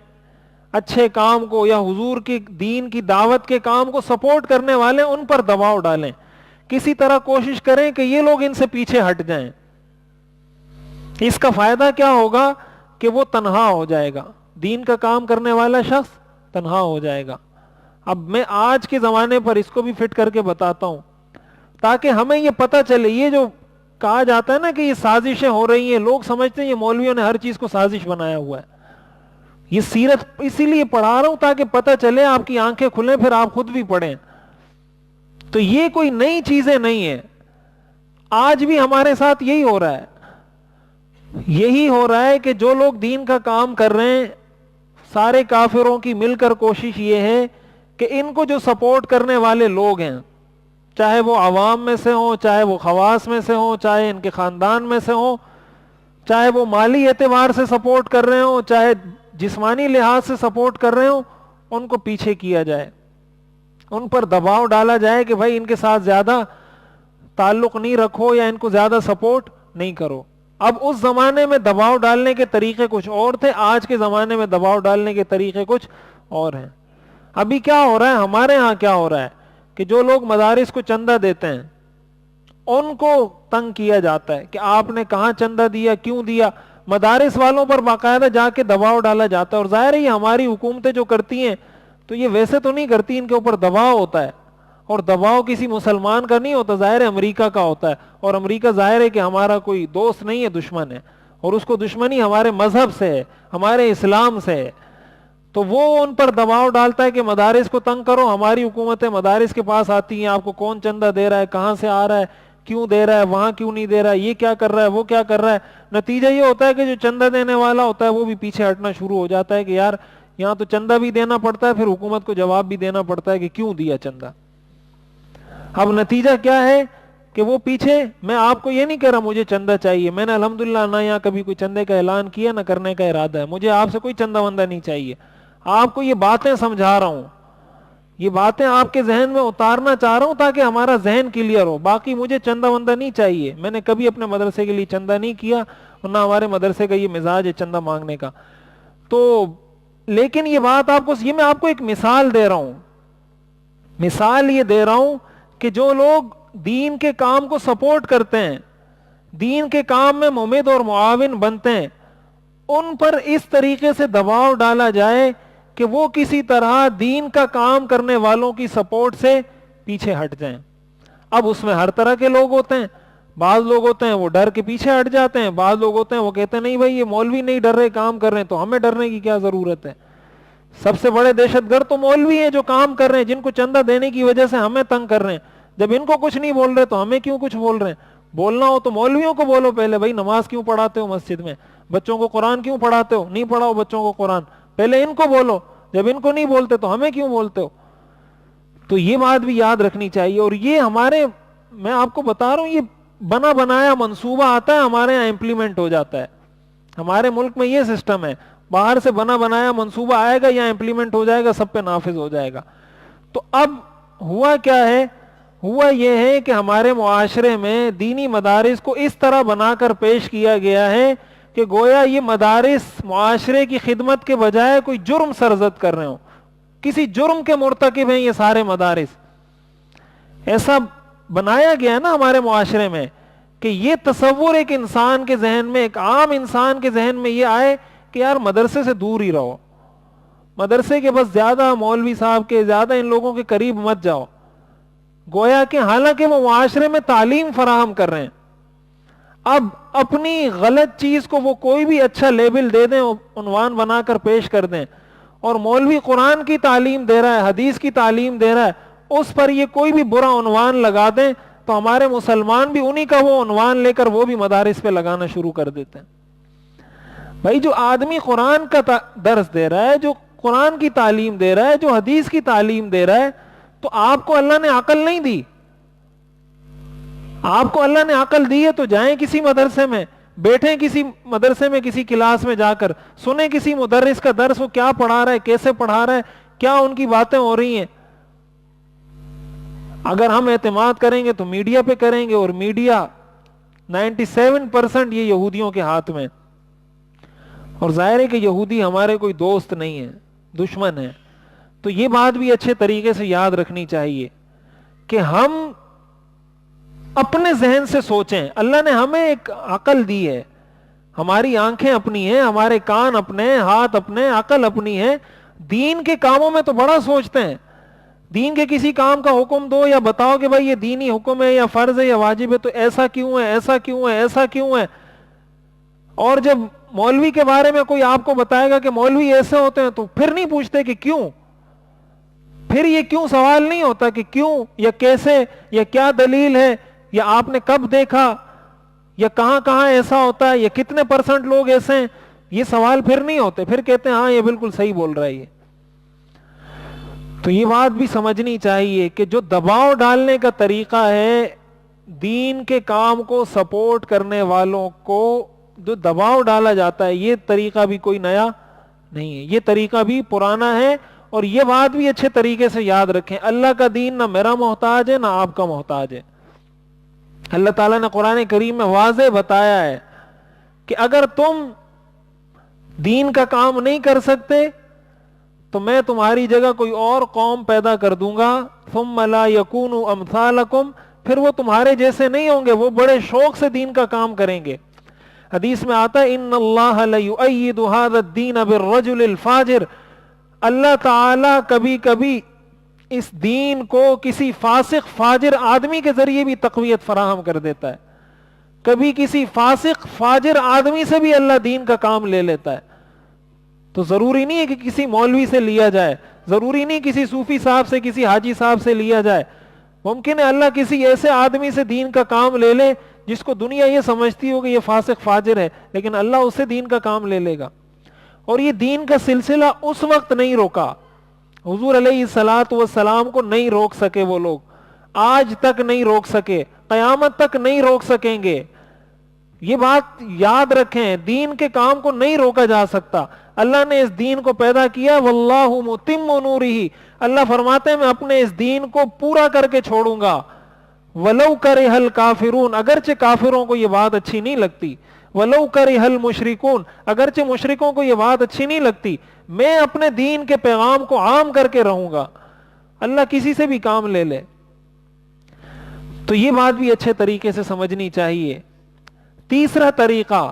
اچھے کام کو یا حضور کی دین کی دعوت کے کام کو سپورٹ کرنے والے ان پر دباؤ ڈالیں, کسی طرح کوشش کریں کہ یہ لوگ ان سے پیچھے ہٹ جائیں. اس کا فائدہ کیا ہوگا کہ وہ تنہا ہو جائے گا, دین کا کام کرنے والا شخص تنہا ہو جائے گا. اب میں آج کے زمانے پر اس کو بھی فٹ کر کے بتاتا ہوں تاکہ ہمیں یہ پتہ چلے. یہ جو کہا جاتا ہے نا کہ یہ سازشیں ہو رہی ہیں, لوگ سمجھتے ہیں یہ مولویوں نے ہر چیز کو سازش بنایا ہوا ہے. یہ سیرت اسی لیے پڑھا رہا ہوں تاکہ پتہ چلے, آپ کی آنکھیں کھلیں, پھر آپ خود بھی پڑھیں. تو یہ کوئی نئی چیزیں نہیں ہیں, آج بھی ہمارے ساتھ یہی ہو رہا ہے. یہی ہو رہا ہے کہ جو لوگ دین کا کام کر رہے ہیں, سارے کافروں کی مل کر کوشش یہ ہے کہ ان کو جو سپورٹ کرنے والے لوگ ہیں, چاہے وہ عوام میں سے ہوں, چاہے وہ خواص میں سے ہوں, چاہے ان کے خاندان میں سے ہوں, چاہے وہ مالی اعتبار سے سپورٹ کر رہے ہوں, چاہے جسمانی لحاظ سے سپورٹ کر رہے ہوں, ان کو پیچھے کیا جائے, ان پر دباؤ ڈالا جائے کہ بھائی ان کے ساتھ زیادہ تعلق نہیں رکھو یا ان کو زیادہ سپورٹ نہیں کرو. اب اس زمانے میں دباؤ ڈالنے کے طریقے کچھ اور تھے, آج کے زمانے میں دباؤ ڈالنے کے طریقے کچھ اور ہیں. ابھی کیا ہو رہا ہے ہمارے ہاں, کیا ہو رہا ہے کہ جو لوگ مدارس کو چندہ دیتے ہیں ان کو تنگ کیا جاتا ہے کہ آپ نے کہاں چندہ دیا, کیوں دیا. مدارس والوں پر باقاعدہ جا کے دباؤ ڈالا جاتا ہے, اور ظاہر ہے یہ ہماری حکومتیں جو کرتی ہیں تو یہ ویسے تو نہیں کرتی, ان کے اوپر دباؤ ہوتا ہے, اور دباؤ کسی مسلمان کا نہیں ہوتا, ظاہر ہے امریکہ کا ہوتا ہے. اور امریکہ ظاہر ہے کہ ہمارا کوئی دوست نہیں ہے, دشمن ہے, اور اس کو دشمنی ہمارے مذہب سے ہے, ہمارے اسلام سے ہے. تو وہ ان پر دباؤ ڈالتا ہے کہ مدارس کو تنگ کرو. ہماری حکومتیں مدارس کے پاس آتی ہیں, آپ کو کون چندہ دے رہا ہے, کہاں سے آ رہا ہے, کیوں دے رہا ہے, وہاں کیوں نہیں دے رہا ہے, یہ کیا کر رہا ہے, وہ کیا کر رہا ہے. نتیجہ یہ ہوتا ہے کہ جو چندہ دینے والا ہوتا ہے وہ بھی پیچھے ہٹنا شروع ہو جاتا ہے کہ یار یہاں تو چندہ بھی دینا پڑتا ہے, پھر حکومت کو جواب بھی دینا پڑتا ہے کہ کیوں دیا چندہ. اب نتیجہ کیا ہے کہ وہ پیچھے, میں آپ کو یہ نہیں کہہ رہا مجھے چندہ چاہیے, میں نے الحمدللہ نہ یہاں کبھی کوئی چندے کا اعلان کیا, نہ کرنے کا ارادہ ہے, مجھے آپ سے کوئی چندہ وندہ نہیں چاہیے. آپ کو یہ باتیں سمجھا رہا ہوں, یہ باتیں آپ کے ذہن میں اتارنا چاہ رہا ہوں تاکہ ہمارا ذہن کلیئر ہو. باقی مجھے چندہ وندہ نہیں چاہیے, میں نے کبھی اپنے مدرسے کے لیے چندہ نہیں کیا, اور نہ ہمارے مدرسے کا یہ مزاج ہے چندہ مانگنے کا. تو لیکن یہ بات آپ کو, یہ میں آپ کو ایک مثال دے رہا ہوں, مثال یہ دے رہا ہوں کہ جو لوگ دین کے کام کو سپورٹ کرتے ہیں, دین کے کام میں ممد اور معاون بنتے ہیں, ان پر اس طریقے سے دباؤ ڈالا جائے کہ وہ کسی طرح دین کا کام کرنے والوں کی سپورٹ سے پیچھے ہٹ جائیں. اب اس میں ہر طرح کے لوگ ہوتے ہیں, بعض لوگ ہوتے ہیں وہ ڈر کے پیچھے ہٹ جاتے ہیں, بعض لوگ ہوتے ہیں وہ کہتے ہیں نہیں بھائی یہ مولوی نہیں ڈر رہے, کام کر رہے ہیں, تو ہمیں ڈرنے کی کیا ضرورت ہے. سب سے بڑے دہشت گرد تو مولوی ہیں جو کام کر رہے ہیں, جن کو چندہ دینے کی وجہ سے ہمیں تنگ کر رہے ہیں. جب ان کو کچھ نہیں بول رہے تو ہمیں کیوں کچھ بول رہے ہیں. بولنا ہو تو مولویوں کو بولو پہلے, بھائی نماز کیوں پڑھاتے ہو مسجد میں, بچوں کو قرآن کیوں پڑھاتے ہو, نہیں پڑھاؤ بچوں کو قرآن, پہلے ان کو بولو. جب ان کو نہیں بولتے تو ہمیں کیوں بولتے ہو. تو یہ بات بھی یاد رکھنی چاہیے. اور یہ ہمارے, میں آپ کو بتا رہا ہوں, یہ بنا بنایا منصوبہ آتا ہے ہمارے یہاں امپلیمنٹ ہو جاتا ہے. ہمارے ملک میں یہ سسٹم ہے, باہر سے بنا بنایا منصوبہ آئے گا, یہاں امپلیمنٹ ہو جائے گا, سب پہ نافذ ہو جائے گا. تو اب ہوا کیا ہے, ہوا یہ ہے کہ ہمارے معاشرے میں دینی مدارس کو اس طرح بنا کر پیش کیا گیا ہے کہ گویا یہ مدارس معاشرے کی خدمت کے بجائے کوئی جرم سرزد کر رہے ہوں, کسی جرم کے مرتکب ہیں یہ سارے مدارس. ایسا بنایا گیا ہے نا ہمارے معاشرے میں کہ یہ تصور ایک انسان کے ذہن میں, ایک عام انسان کے ذہن میں یہ آئے کہ یار مدرسے سے دور ہی رہو, مدرسے کے بس زیادہ مولوی صاحب کے, زیادہ ان لوگوں کے قریب مت جاؤ. گویا کہ حالانکہ وہ معاشرے میں تعلیم فراہم کر رہے ہیں, اب اپنی غلط چیز کو وہ کوئی بھی اچھا لیبل دے دیں, عنوان بنا کر پیش کر دیں, اور مولوی قرآن کی تعلیم دے رہا ہے, حدیث کی تعلیم دے رہا ہے, اس پر یہ کوئی بھی برا عنوان لگا دیں تو ہمارے مسلمان بھی انہی کا وہ عنوان لے کر وہ بھی مدارس پہ لگانا شروع کر دیتے ہیں. بھائی جو آدمی قرآن کا درس دے رہا ہے, جو قرآن کی تعلیم دے رہا ہے, جو حدیث کی تعلیم دے رہا ہے, تو آپ کو اللہ نے عقل نہیں دی. آپ کو اللہ نے عقل دی ہے تو جائیں کسی مدرسے میں, بیٹھیں کسی مدرسے میں, کسی کلاس میں جا کر سنیں کسی مدرس کا درس, وہ کیا پڑھا رہا ہے, کیسے پڑھا رہا ہے, کیا ان کی باتیں ہو رہی ہیں. اگر ہم اعتماد کریں گے تو میڈیا پہ کریں گے, اور میڈیا 97% یہ یہودیوں کے ہاتھ میں, اور ظاہر ہے کہ یہودی ہمارے کوئی دوست نہیں ہے, دشمن ہے. تو یہ بات بھی اچھے طریقے سے یاد رکھنی چاہیے کہ ہم اپنے ذہن سے سوچیں. اللہ نے ہمیں ایک عقل دی ہے, ہماری آنکھیں اپنی ہیں, ہمارے کان اپنے, ہاتھ اپنے, عقل اپنی ہے. دین کے کاموں میں تو بڑا سوچتے ہیں. دین کے کسی کام کا حکم دو یا بتاؤ کہ بھائی یہ دینی حکم ہے یا فرض ہے یا واجب ہے, تو ایسا کیوں ہے, ایسا کیوں ہے, ایسا کیوں ہے. اور جب مولوی کے بارے میں کوئی آپ کو بتائے گا کہ مولوی ایسے ہوتے ہیں, تو پھر نہیں پوچھتے کہ کیوں, پھر یہ کیوں سوال نہیں ہوتا کہ کیوں یا کیسے یا کیا دلیل ہے یا آپ نے کب دیکھا یا کہاں کہاں ایسا ہوتا ہے یا کتنے % لوگ ایسے ہیں. یہ سوال پھر نہیں ہوتے, پھر کہتے ہیں ہاں یہ بالکل صحیح بول رہا ہے یہ. تو یہ بات بھی سمجھنی چاہیے کہ جو دباؤ ڈالنے کا طریقہ ہے, دین کے کام کو سپورٹ کرنے والوں کو جو دباؤ ڈالا جاتا ہے, یہ طریقہ بھی کوئی نیا نہیں ہے, یہ طریقہ بھی پرانا ہے. اور یہ بات بھی اچھے طریقے سے یاد رکھیں, اللہ کا دین نہ میرا محتاج ہے نہ آپ کا محتاج ہے. اللہ تعالیٰ نے قرآن کریم میں واضح بتایا ہے کہ اگر تم دین کا کام نہیں کر سکتے تو میں تمہاری جگہ کوئی اور قوم پیدا کر دوں گا, ثم لا یکونوا امثالکم, پھر وہ تمہارے جیسے نہیں ہوں گے, وہ بڑے شوق سے دین کا کام کریں گے. حدیث میں آتا ہے ان اللہ لیؤید ھذا الدین بالرجل الفاجر, اللہ تعالی کبھی کبھی اس دین کو کسی فاسق فاجر آدمی کے ذریعے بھی تقویت فراہم کر دیتا ہے. کبھی کسی فاسق فاجر آدمی سے بھی اللہ دین کا کام لے لیتا ہے. تو ضروری نہیں ہے کہ کسی مولوی سے لیا جائے, ضروری نہیں کسی صوفی صاحب سے, کسی حاجی صاحب سے لیا جائے. ممکن ہے اللہ کسی ایسے آدمی سے دین کا کام لے لے جس کو دنیا یہ سمجھتی ہو کہ یہ فاسق فاجر ہے, لیکن اللہ اس سے دین کا کام لے لے گا. اور یہ دین کا سلسلہ اس وقت نہیں روکا, حضور علیہ الصلوۃ والسلام کو نہیں روک سکے وہ لوگ, آج تک نہیں روک سکے, قیامت تک نہیں روک سکیں گے. یہ بات یاد رکھیں, دین کے کام کو نہیں روکا جا سکتا. اللہ نے اس دین کو پیدا کیا, واللہ متم نورہ, اللہ فرماتے ہیں میں اپنے اس دین کو پورا کر کے چھوڑوں گا. ولو کرہ الکافرون, اگرچہ کافروں کو یہ بات اچھی نہیں لگتی. ولو کرہ المشرکون, اگرچہ مشرکوں کو یہ بات اچھی نہیں لگتی, میں اپنے دین کے پیغام کو عام کر کے رہوں گا. اللہ کسی سے بھی کام لے لے. تو یہ بات بھی اچھے طریقے سے سمجھنی چاہیے. تیسرا طریقہ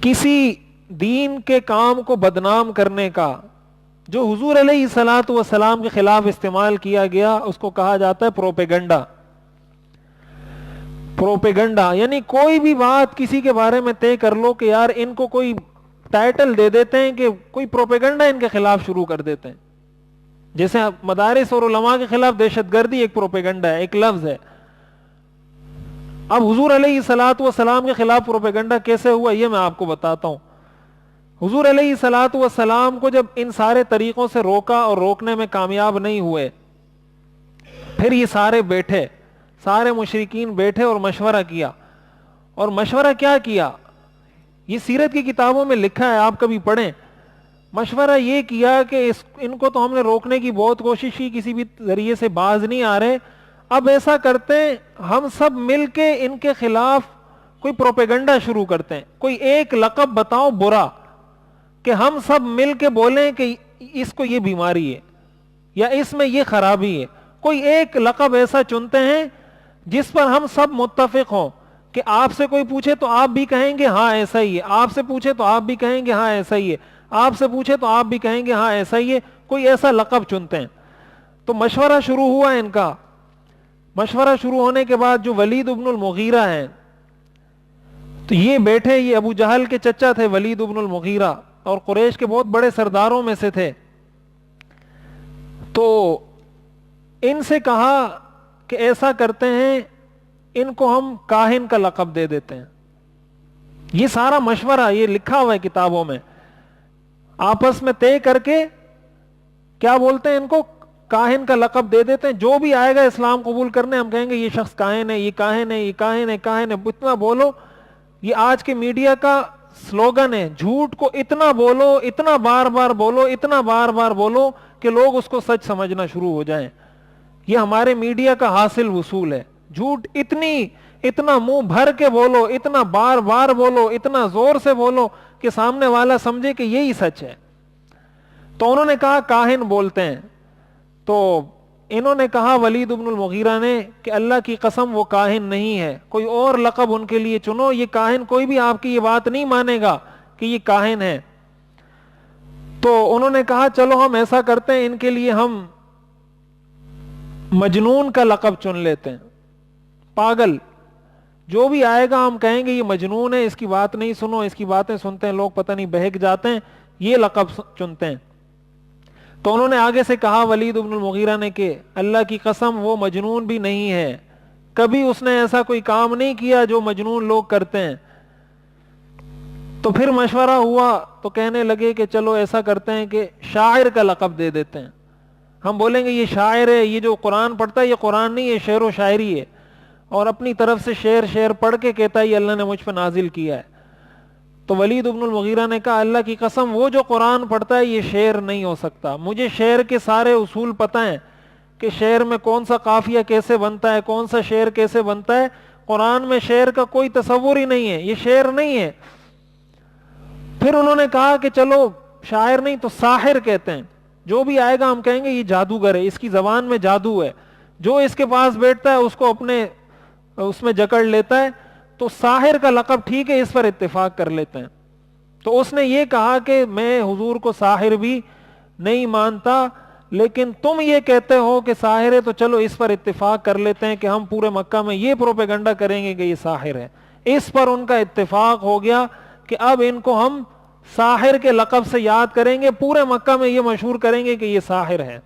کسی دین کے کام کو بدنام کرنے کا, جو حضور علیہ الصلوۃ والسلام کے خلاف استعمال کیا گیا, اس کو کہا جاتا ہے پروپیگنڈا. پروپیگنڈا یعنی کوئی بھی بات کسی کے بارے میں طے کر لو کہ یار ان کو کوئی ٹائٹل دے دیتے ہیں کہ کوئی پروپیگنڈا ان کے خلاف شروع کر دیتے ہیں. جیسے مدارس اور علماء کے خلاف دہشت گردی ایک پروپیگنڈا ہے, ایک لفظ ہے. اب حضور علیہ الصلوۃ والسلام کے خلاف پروپیگنڈا کیسے ہوا یہ میں آپ کو بتاتا ہوں. حضور علیہ الصلوۃ والسلام کو جب ان سارے طریقوں سے روکا اور روکنے میں کامیاب نہیں ہوئے, پھر یہ سارے بیٹھے, سارے مشرکین بیٹھے اور مشورہ کیا. اور مشورہ کیا کیا, یہ سیرت کی کتابوں میں لکھا ہے, آپ کبھی پڑھیں. مشورہ یہ کیا کہ ان کو تو ہم نے روکنے کی بہت کوشش کی, کسی بھی ذریعے سے باز نہیں آ رہے. اب ایسا کرتے ہیں ہم سب مل کے ان کے خلاف کوئی پروپیگنڈا شروع کرتے ہیں. کوئی ایک لقب بتاؤ برا کہ ہم سب مل کے بولیں کہ اس کو یہ بیماری ہے یا اس میں یہ خرابی ہے. کوئی ایک لقب ایسا چنتے ہیں جس پر ہم سب متفق ہوں کہ آپ سے کوئی پوچھے تو آپ بھی کہیں گے ہاں ایسا ہی ہے, آپ سے پوچھے تو آپ بھی کہیں گے ہاں ایسا ہی ہے, آپ سے پوچھے تو آپ بھی کہیں گے ہاں ایسا ہی ہے. کوئی ایسا لقب چنتے ہیں. تو مشورہ شروع ہوا ان کا. مشورہ شروع ہونے کے بعد جو ولید ابن المغیرہ ہیں, تو یہ بیٹھے, یہ ابو جہل کے چچا تھے ولید ابن المغیرہ, اور قریش کے بہت بڑے سرداروں میں سے تھے. تو ان سے کہا کہ ایسا کرتے ہیں ان کو ہم کاہن کا لقب دے دیتے ہیں. یہ سارا مشورہ یہ لکھا ہوا ہے کتابوں میں, آپس میں طے کر کے کیا بولتے ہیں ان کو کاہن کا لقب دے دیتے ہیں. جو بھی آئے گا اسلام قبول کرنے ہم کہیں گے یہ شخص کاہن ہے, یہ کاہن ہے, یہ کاہن ہے, کاہن ہے. اتنا بولو, یہ آج کے میڈیا کا سلوگن ہے, جھوٹ کو اتنا بولو, اتنا بار بار بولو, اتنا بار بار بولو کہ لوگ اس کو سچ سمجھنا شروع ہو جائیں. یہ ہمارے میڈیا کا حاصل وصول ہے. جھوٹ اتنا منہ بھر کے بولو, اتنا بار بار بولو, اتنا زور سے بولو کہ سامنے والا سمجھے کہ یہی سچ ہے. تو انہوں نے کہا کاہن بولتے ہیں. تو انہوں نے کہا ولید بن المغیرہ نے کہ اللہ کی قسم وہ کاہن نہیں ہے, کوئی اور لقب ان کے لیے چنو, یہ کاہن کوئی بھی آپ کی یہ بات نہیں مانے گا کہ یہ کاہن ہے. تو انہوں نے کہا چلو ہم ایسا کرتے ہیں, ان کے لیے ہم مجنون کا لقب چن لیتے ہیں, پاگل. جو بھی آئے گا ہم کہیں گے یہ مجنون ہے, اس کی بات نہیں سنو, اس کی باتیں سنتے ہیں لوگ پتہ نہیں بہک جاتے ہیں, یہ لقب چنتے ہیں. تو انہوں نے آگے سے کہا ولید بن المغیرہ نے کہ اللہ کی قسم وہ مجنون بھی نہیں ہے, کبھی اس نے ایسا کوئی کام نہیں کیا جو مجنون لوگ کرتے ہیں. تو پھر مشورہ ہوا تو کہنے لگے کہ چلو ایسا کرتے ہیں کہ شاعر کا لقب دے دیتے ہیں, ہم بولیں گے یہ شاعر ہے, یہ جو قرآن پڑھتا ہے یہ قرآن نہیں, یہ شعر و شاعری ہے, اور اپنی طرف سے شعر پڑھ کے کہتا ہے یہ اللہ نے مجھ پہ نازل کیا ہے. تو ولید بن المغیرہ نے کہا اللہ کی قسم وہ جو قرآن پڑھتا ہے یہ شعر نہیں ہو سکتا, مجھے شعر کے سارے اصول پتہ ہیں کہ شعر میں کون سا قافیہ کیسے بنتا ہے, کون سا شعر کیسے بنتا ہے, قرآن میں شعر کا کوئی تصور ہی نہیں ہے, یہ شعر نہیں ہے. پھر انہوں نے کہا کہ چلو شاعر نہیں تو ساحر کہتے ہیں, جو بھی آئے گا ہم کہیں گے یہ جادوگر ہے, اس کی زبان میں جادو ہے, جو اس کے پاس بیٹھتا ہے اس کو اپنے اس میں جکڑ لیتا ہے. تو ساحر کا لقب ٹھیک ہے, اس پر اتفاق کر لیتے ہیں. تو اس نے یہ کہا کہ میں حضور کو ساحر بھی نہیں مانتا, لیکن تم یہ کہتے ہو کہ ساحر ہے, تو چلو اس پر اتفاق کر لیتے ہیں کہ ہم پورے مکہ میں یہ پروپیگنڈا کریں گے کہ یہ ساحر ہے. اس پر ان کا اتفاق ہو گیا کہ اب ان کو ہم ساحر کے لقب سے یاد کریں گے, پورے مکہ میں یہ مشہور کریں گے کہ یہ ساحر ہے.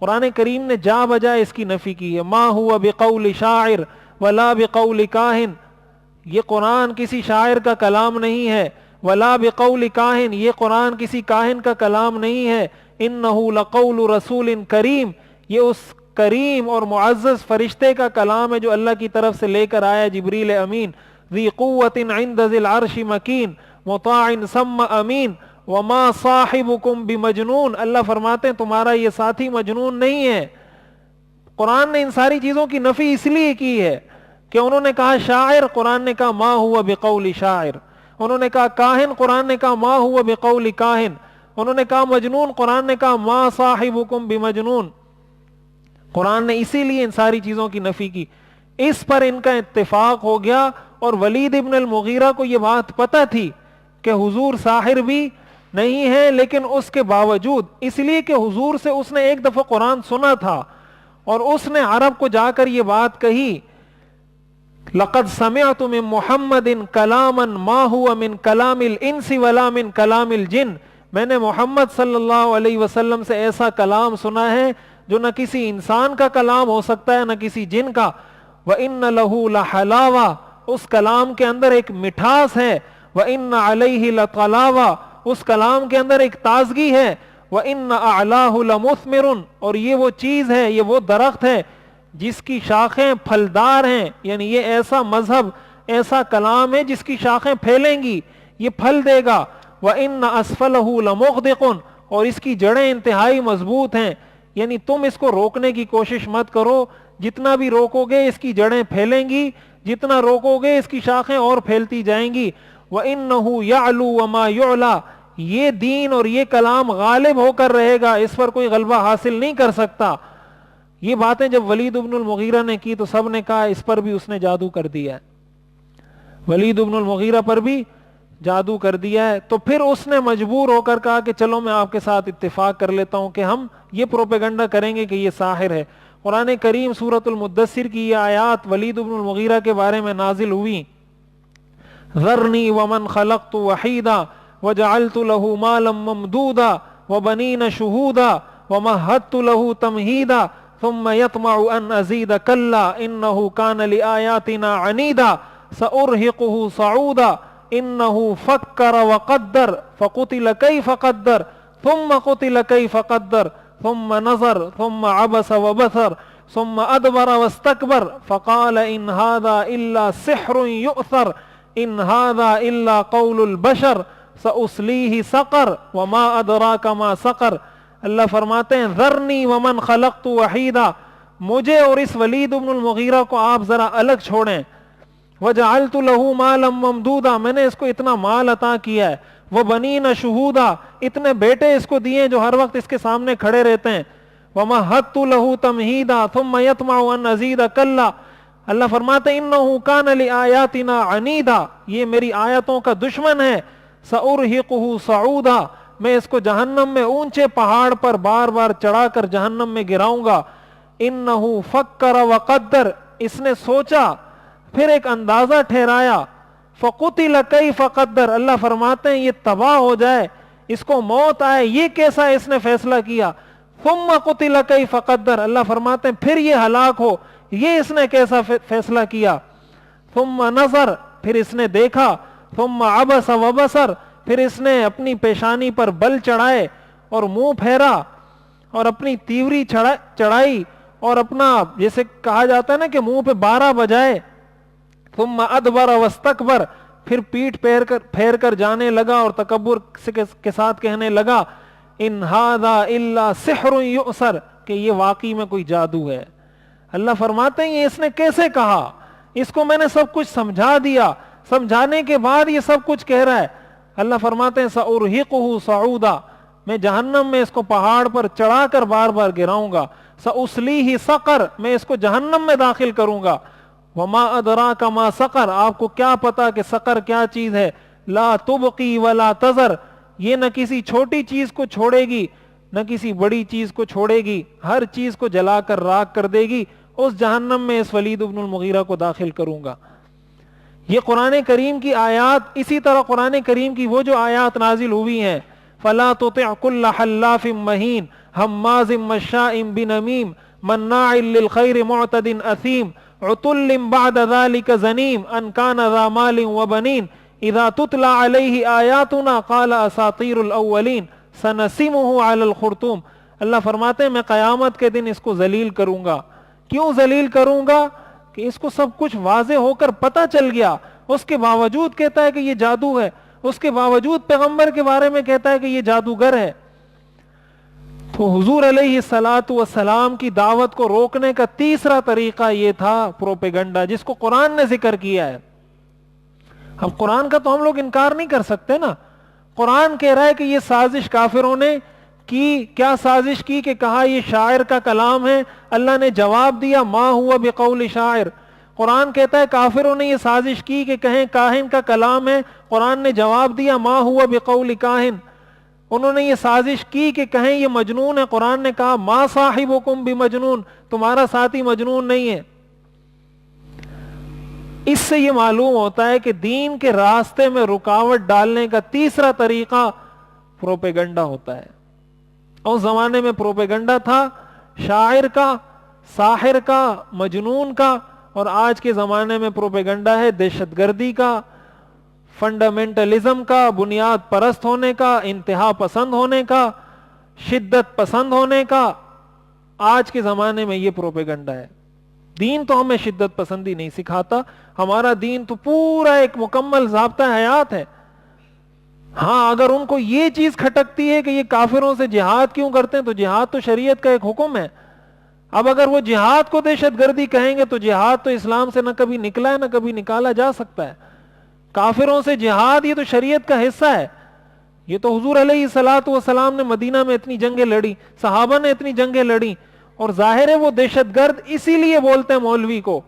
قرآن کریم نے جا بجا اس کی نفی کی ہے, ما ہوا بقول شاعر ولا بقول کاہن, یہ قرآن کسی شاعر کا کلام نہیں ہے, ولا بقول کاہن, یہ قرآن کسی کاہن کا کلام نہیں ہے, انہ لقول رسول کریم, یہ اس کریم اور معزز فرشتے کا کلام ہے جو اللہ کی طرف سے لے کر آیا جبریل امین, ذی قوت عند ذی العرش مکین مطاع ثم امین وما صاحبکم بمجنون. اللہ فرماتے ہیں تمہارا یہ ساتھی مجنون نہیں ہے. قرآن نے ان ساری چیزوں کی نفی اس لیے کی ہے کہ انہوں نے کہا شاعر, قرآن نے کہا ما ہوا بقول شاعر, انہوں نے کہا کاہن, قرآن نے کہا ما ہوا بقول کاہن, انہوں نے کہا مجنون, قرآن نے کہا ما صاحبکم بمجنون. قرآن نے اسی لیے ان ساری چیزوں کی نفی کی. اس پر ان کا اتفاق ہو گیا, اور ولید ابن المغیرہ کو یہ بات پتہ تھی کہ حضور ساحر بھی نہیں ہے, لیکن اس کے باوجود, اس لیے کہ حضور سے اس نے ایک دفعہ قرآن سنا تھا اور اس نے عرب کو جا کر یہ بات کہی, لقد سمعت من محمد کلاما ما هو من کلام الانس ولا من کلام الجن, میں نے محمد صلی اللہ علیہ وسلم سے ایسا کلام سنا ہے جو نہ کسی انسان کا کلام ہو سکتا ہے نہ کسی جن کا. وَإِنَّ لَهُ لَحَلَاوَةً, اس کلام کے اندر ایک مٹھاس ہے, وَإِنَّ عَلَيْهِ لَطَلَاوَةً, اس کلام کے اندر ایک تازگی ہے, وَإِنَّ أَعْلَاهُ لَمُثْمِرٌ, اور یہ وہ چیز ہے, یہ وہ درخت ہے جس کی شاخیں پھلدار ہیں, یعنی یہ ایسا مذہب, ایسا کلام ہے جس کی شاخیں پھیلیں گی, یہ پھل دے گا. وَإِنَّ أَسْفَلَهُ لَمُغْدِقٌ, اور اس کی جڑیں انتہائی مضبوط ہیں, یعنی تم اس کو روکنے کی کوشش مت کرو, جتنا بھی روکو گے اس کی جڑیں پھیلیں گی, جتنا روکو گے اس کی شاخیں اور پھیلتی جائیں گی. وَإِنَّهُ يَعْلُو وَمَا يُعْلَى, یہ دین اور یہ کلام غالب ہو کر رہے گا, اس پر کوئی غلبہ حاصل نہیں کر سکتا. یہ باتیں جب ولید بن المغیرہ نے کی تو سب نے کہا اس پر بھی اس نے جادو کر دیا ہے, ولید بن المغیرہ پر بھی جادو کر دیا ہے. تو پھر اس نے مجبور ہو کر کہا کہ چلو میں آپ کے ساتھ اتفاق کر لیتا ہوں کہ ہم یہ پروپیگنڈا کریں گے کہ یہ ساحر ہے. قرآن کریم سورۃ المدثر کی یہ آیات ولید بن المغیرہ کے بارے میں نازل ہوئی, ذرنی ومن خلقت وحیدا وجعلت له مالا ممدودا وبنین شہودا ومہدت له تمہیدا ثم يطمع ان ازید کلا انه كان لآیاتنا عنیدا سأرهقه صعودا انه فکر وقدر فقتل كيف قدر ثم قتل كيف قدر ثم نظر ثم عبس وبصر ثم ادبر واستكبر فقال ان هذا الا سحر يؤثر ان هذا الا قول البشر سأصليه سقر وما ادراك ما سقر. اللہ فرماتے ہیں ذرنی ومن خلقت وحیدا, مجھے اور اس ولید بن المغیرہ کو آپ ذرا الگ چھوڑیں. وجعلت له مالا ممدودا, میں نے اس کو اتنا مال عطا کیا ہے. وبنین شہودا، اتنے بیٹے اس کو دیے جو ہر وقت اس کے سامنے کھڑے رہتے ہیں. ومہدت لہ تمہیدا ثم یطمع ان ازید کلا، اللہ فرماتے ہیں انہ کان لآیاتنا عنیدا، یہ میری آیتوں کا دشمن ہے. سأرہقہ صعودا، میں اس کو جہنم میں اونچے پہاڑ پر بار بار چڑھا کر جہنم میں گراؤں گا. انہ فکر وقدر، اس نے سوچا پھر ایک اندازہ ٹھہرایا. فقتل کیف قدر، اللہ فرماتے ہیں یہ تباہ ہو جائے، اس کو موت آئے، یہ کیسا اس نے فیصلہ کیا. ثم قتل کیف قدر، اللہ فرماتے ہیں پھر یہ ہلاک ہو، یہ اس نے کیسا فیصلہ کیا. ثم نظر، پھر اس نے دیکھا. ثم عبس وبصر، پھر اس نے اپنی پیشانی پر بل چڑھائے اور منہ پھیرا اور اپنی تیوری چڑھائی اور اپنا جیسے کہا جاتا ہے نا کہ منہ پہ 12 بجائے. ثم ادبر واستکبر، پھر پیٹھ پھیر کر جانے لگا اور تکبر کے ساتھ کہنے لگا ان ھذا الا سحر یؤثر، کہ یہ واقعی میں کوئی جادو ہے. اللہ فرماتے ہیں یہ اس نے کیسے کہا، اس کو میں نے سب کچھ سمجھا دیا، سمجھانے کے بعد یہ سب کچھ کہہ رہا ہے. اللہ فرماتے ہیں سأرہقہ صعودا، میں جہنم میں اس کو پہاڑ پر چڑھا کر بار بار گراؤں گا. سأصلیہ سقر، میں اس کو جہنم میں داخل کروں گا. وما ادراک ما سقر، آپ کو کیا پتا کہ سقر کیا چیز ہے. لا تبقی ولا تذر، یہ نہ کسی چھوٹی چیز کو چھوڑے گی نہ کسی بڑی چیز کو چھوڑے گی، ہر چیز کو جلا کر راکھ کر دے گی. اس جہنم میں اس ولید بن المغیرہ کو داخل کروں گا. یہ قرآن کریم کی آیات، اسی طرح قرآن کریم کی وہ جو آیات نازل ہوئی ہیں فلا تطع كل حلاف مہین ہماز مشاء بنمیم مناع للخیر معتد اثیم عتل بعد ذلك زنیم ان كان ذا مال وبنین اذا تتلى علیہ آیاتنا قال اساطیر الاولین سنسمه علی الخرطوم. اللہ فرماتے ہیں میں قیامت کے دن اس کو ذلیل کروں گا. کیوں ذلیل کروں گا؟ کہ اس کو سب کچھ واضح ہو کر پتہ چل گیا، اس کے باوجود کہتا ہے کہ یہ جادو ہے، اس کے باوجود پیغمبر کے بارے میں کہتا ہے کہ یہ جادوگر ہے. تو حضور علیہ الصلاۃ والسلام کی دعوت کو روکنے کا تیسرا طریقہ یہ تھا پروپیگنڈا، جس کو قرآن نے ذکر کیا ہے. اب قرآن کا تو ہم لوگ انکار نہیں کر سکتے نا. قرآن کہہ رہا ہے کہ یہ سازش کافروں نے کی. کیا سازش کی؟ کہ کہا یہ شاعر کا کلام ہے. اللہ نے جواب دیا ما ہوا بقول شاعر. قرآن کہتا ہے کافروں نے یہ سازش کی کہ کہیں کاہن کا کلام ہے. قرآن نے جواب دیا ما ہوا بقول کاہن. انہوں نے یہ سازش کی کہ کہیں یہ مجنون ہے. قرآن نے کہا ما صاحبکم بمجنون، تمہارا ساتھی مجنون نہیں ہے. اس سے یہ معلوم ہوتا ہے کہ دین کے راستے میں رکاوٹ ڈالنے کا تیسرا طریقہ پروپیگنڈا ہوتا ہے. اس زمانے میں پروپیگنڈا تھا شاعر کا، ساحر کا، مجنون کا، اور آج کے زمانے میں پروپیگنڈا ہے دہشت گردی کا، فنڈامنٹلزم کا، بنیاد پرست ہونے کا، انتہا پسند ہونے کا، شدت پسند ہونے کا. آج کے زمانے میں یہ پروپیگنڈا ہے. دین تو ہمیں شدت پسندی نہیں سکھاتا، ہمارا دین تو پورا ایک مکمل ضابطہ حیات ہے. ہاں اگر ان کو یہ چیز کھٹکتی ہے کہ یہ کافروں سے جہاد کیوں کرتے ہیں، تو جہاد تو شریعت کا ایک حکم ہے. اب اگر وہ جہاد کو دہشت گردی کہیں گے تو جہاد تو اسلام سے نہ کبھی نکلا ہے نہ کبھی نکالا جا سکتا ہے. کافروں سے جہاد یہ تو شریعت کا حصہ ہے. یہ تو حضور علیہ الصلوۃ والسلام نے مدینہ میں اتنی جنگیں لڑی، صحابہ نے اتنی جنگیں لڑی، اور ظاہر ہے وہ دہشت گرد اسی لیے بولتے ہیں مولوی کو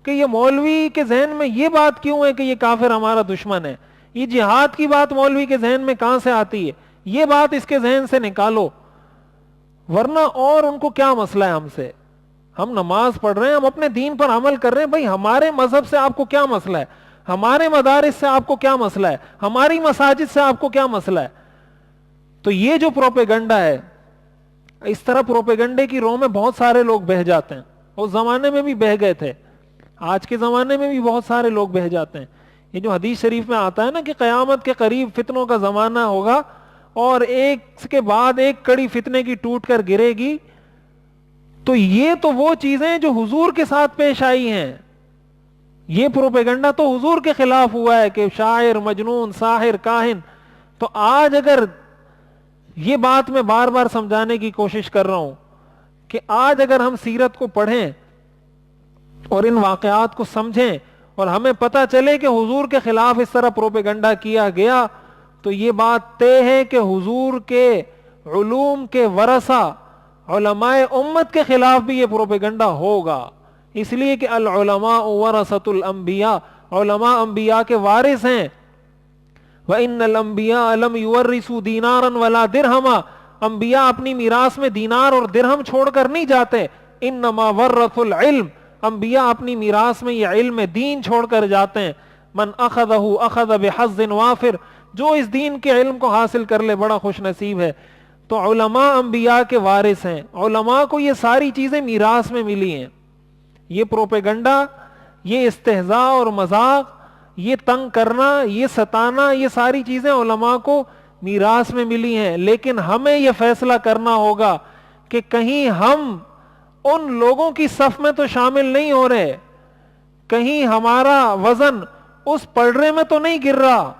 کہ یہ مولوی کے ذہن میں یہ بات کیوں ہے کہ یہ کافر ہمارا دشمن ہے. یہ جہاد کی بات مولوی کے ذہن میں کہاں سے آتی ہے؟ یہ بات اس کے ذہن سے نکالو، ورنہ اور ان کو کیا مسئلہ ہے ہم سے؟ ہم نماز پڑھ رہے ہیں، ہم اپنے دین پر عمل کر رہے ہیں. بھائی ہمارے مذہب سے آپ کو کیا مسئلہ ہے؟ ہمارے مدارس سے آپ کو کیا مسئلہ ہے؟ ہماری مساجد سے آپ کو کیا مسئلہ ہے؟ تو یہ جو پروپیگنڈا ہے، اس طرح پروپیگنڈے کی رو میں بہت سارے لوگ بہہ جاتے ہیں. اس زمانے میں بھی بہہ گئے تھے، آج کے زمانے میں بھی بہت سارے لوگ بہہ جاتے ہیں. یہ جو حدیث شریف میں آتا ہے نا کہ قیامت کے قریب فتنوں کا زمانہ ہوگا اور ایک کے بعد ایک کڑی فتنے کی ٹوٹ کر گرے گی، تو یہ تو وہ چیزیں جو حضور کے ساتھ پیش آئی ہیں. یہ پروپیگنڈا تو حضور کے خلاف ہوا ہے کہ شاعر، مجنون، ساحر، کاہن. تو آج اگر یہ بات میں بار بار سمجھانے کی کوشش کر رہا ہوں کہ آج اگر ہم سیرت کو پڑھیں اور ان واقعات کو سمجھیں اور ہمیں پتہ چلے کہ حضور کے خلاف اس طرح پروپیگنڈا کیا گیا، تو یہ بات طے ہے کہ حضور کے علوم کے ورثہ علماء امت کے خلاف بھی یہ پروپیگنڈا ہوگا، اس لیے کہ العلماء ورثۃ الانبیاء، علماء انبیاء کے وارث ہیں۔ وَإِنَّ الْأَنْبِيَاءَ لَمْ يُوَرِّثُوا دِينَارًا وَلَا دِرْهَمًا، انبیاء اپنی میراث میں دینار اور درہم چھوڑ کر نہیں جاتے، انما ورثوا العلم، انبیاء اپنی میراث میں یہ علم دین چھوڑ کر جاتے ہیں۔ من اخذہ اخذ بحظ وافر، جو اس دین کے علم کو حاصل کر لے بڑا خوش نصیب ہے۔ تو علماء انبیاء کے وارث ہیں، علماء کو یہ ساری چیزیں میراث میں ملی ہیں۔ یہ پروپیگنڈا، یہ استہزاء اور مذاق، یہ تنگ کرنا، یہ ستانا، یہ ساری چیزیں علماء کو میراث میں ملی ہیں، لیکن ہمیں یہ فیصلہ کرنا ہوگا کہ کہیں ہم ان لوگوں کی صف میں تو شامل نہیں ہو رہے، کہیں ہمارا وزن اس پلڑے میں تو نہیں گر رہا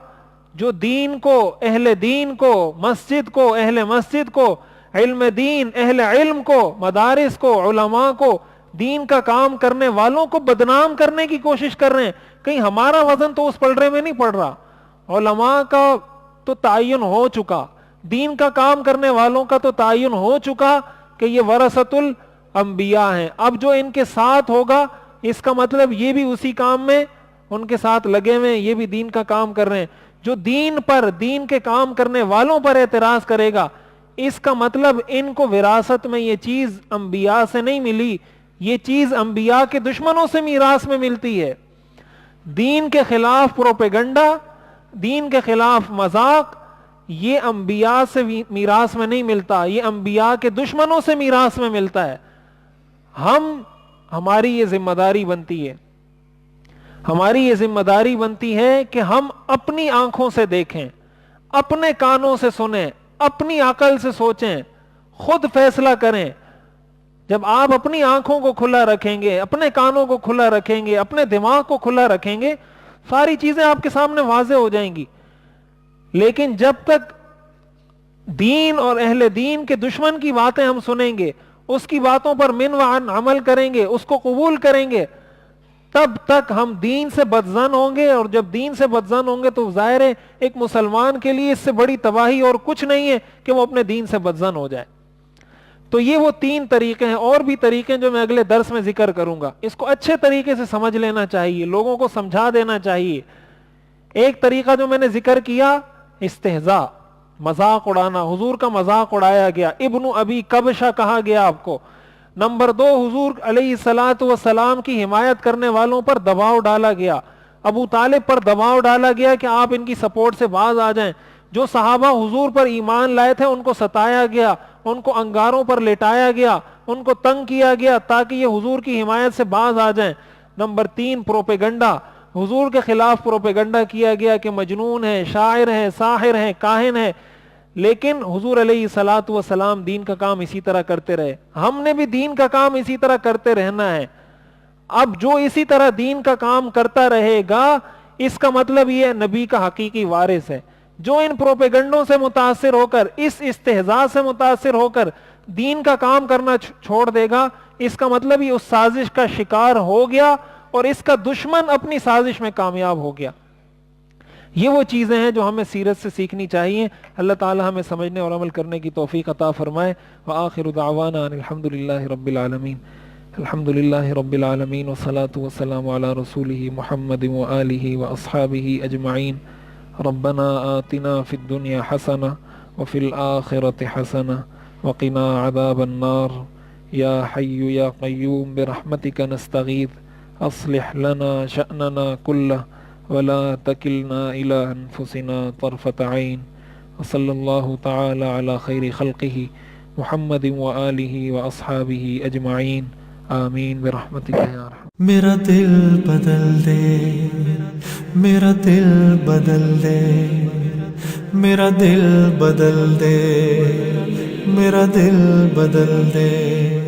جو دین کو، اہل دین کو، مسجد کو، اہل مسجد کو، علم دین، اہل علم کو، مدارس کو، علماء کو، دین کا کام کرنے والوں کو بدنام کرنے کی کوشش کر رہے ہیں۔ کہیں ہمارا وزن تو اس پلڑے میں نہیں پڑ رہا۔ علماء کا تو تعین ہو چکا، دین کا کام کرنے والوں کا تو تعین ہو چکا کہ یہ ورثۃ الانبیاء ہیں۔ اب جو ان کے ساتھ ہوگا، اس کا مطلب یہ بھی اسی کام میں ان کے ساتھ لگے ہوئے ہیں، یہ بھی دین کا کام کر رہے ہیں۔ جو دین پر، دین کے کام کرنے والوں پر اعتراض کرے گا، اس کا مطلب ان کو وراثت میں یہ چیز انبیاء سے نہیں ملی، یہ چیز انبیاء کے دشمنوں سے میراث میں ملتی ہے۔ دین کے خلاف پروپیگنڈا، دین کے خلاف مذاق، یہ انبیاء سے میراث میں نہیں ملتا، یہ انبیاء کے دشمنوں سے میراث میں ملتا ہے۔ ہماری یہ ذمہ داری بنتی ہے، ہماری یہ ذمہ داری بنتی ہے کہ ہم اپنی آنکھوں سے دیکھیں، اپنے کانوں سے سنیں، اپنی عقل سے سوچیں، خود فیصلہ کریں۔ جب آپ اپنی آنکھوں کو کھلا رکھیں گے، اپنے کانوں کو کھلا رکھیں گے، اپنے دماغ کو کھلا رکھیں گے، ساری چیزیں آپ کے سامنے واضح ہو جائیں گی۔ لیکن جب تک دین اور اہل دین کے دشمن کی باتیں ہم سنیں گے، اس کی باتوں پر من وعن عمل کریں گے، اس کو قبول کریں گے، تب تک ہم دین سے بدظن ہوں گے۔ اور جب دین سے بدظن ہوں گے تو ظاہر ہے ایک مسلمان کے لیے اس سے بڑی تباہی اور کچھ نہیں ہے کہ وہ اپنے دین سے بدظن ہو جائے۔ تو یہ وہ تین طریقے ہیں، اور بھی طریقے جو میں اگلے درس میں ذکر کروں گا۔ اس کو اچھے طریقے سے سمجھ لینا چاہیے، لوگوں کو سمجھا دینا چاہیے۔ ایک طریقہ جو میں نے ذکر کیا، استہزاء، مذاق اڑانا، حضور کا مذاق اڑایا گیا، ابن ابی کبشہ کہا گیا آپ کو۔ نمبر دو، حضور علیہ الصلاۃ والسلام کی حمایت کرنے والوں پر دباؤ ڈالا گیا، ابو طالب پر دباؤ ڈالا گیا کہ آپ ان کی سپورٹ سے باز آ جائیں۔ جو صحابہ حضور پر ایمان لائے تھے ان کو ستایا گیا، ان کو انگاروں پر لٹایا گیا، ان کو تنگ کیا گیا تاکہ یہ حضور کی حمایت سے باز آ جائیں۔ نمبر تین، پروپیگنڈا، حضور کے خلاف پروپیگنڈا کیا گیا کہ مجنون ہے، شاعر ہے، ساحر ہے، کاہن ہے۔ لیکن حضور علیہ الصلاۃ والسلام دین کا کام اسی طرح کرتے رہے، ہم نے بھی دین کا کام اسی طرح کرتے رہنا ہے۔ اب جو اسی طرح دین کا کام کرتا رہے گا، اس کا مطلب یہ نبی کا حقیقی وارث ہے۔ جو ان پروپیگنڈوں سے متاثر ہو کر، اس استہزاء سے متاثر ہو کر دین کا کام کرنا چھوڑ دے گا، اس کا مطلب یہ اس سازش کا شکار ہو گیا اور اس کا دشمن اپنی سازش میں کامیاب ہو گیا۔ یہ وہ چیزیں ہیں جو ہمیں سیرت سے سیکھنی چاہیے۔ اللہ تعالی ہمیں سمجھنے اور عمل کرنے کی توفیق عطا فرمائے۔ وآخر دعوانا ان الحمدللہ رب العالمین۔ الحمدللہ رب العالمین والصلاة والسلام علی رسولہ محمد وآلہ واصحابہ اجمعین۔ ربنا آتنا فی الدنیا حسنہ وفی الآخرۃ حسنہ وقنا عذاب النار۔ یا حی یا قیوم برحمتک نستغیث اصلح لنا شأننا کلہ ولا تکلنا الی انفسنا طرفۃ عین۔ وصلی اللہ تعالی علی خیر خلقہ محمد وآلہ واصحابہ اجمعین، آمین برحمتک یا ارحم۔ میرا دل بدل دے، میرا دل بدل دے، میرا دل بدل دے، میرا دل بدل دے۔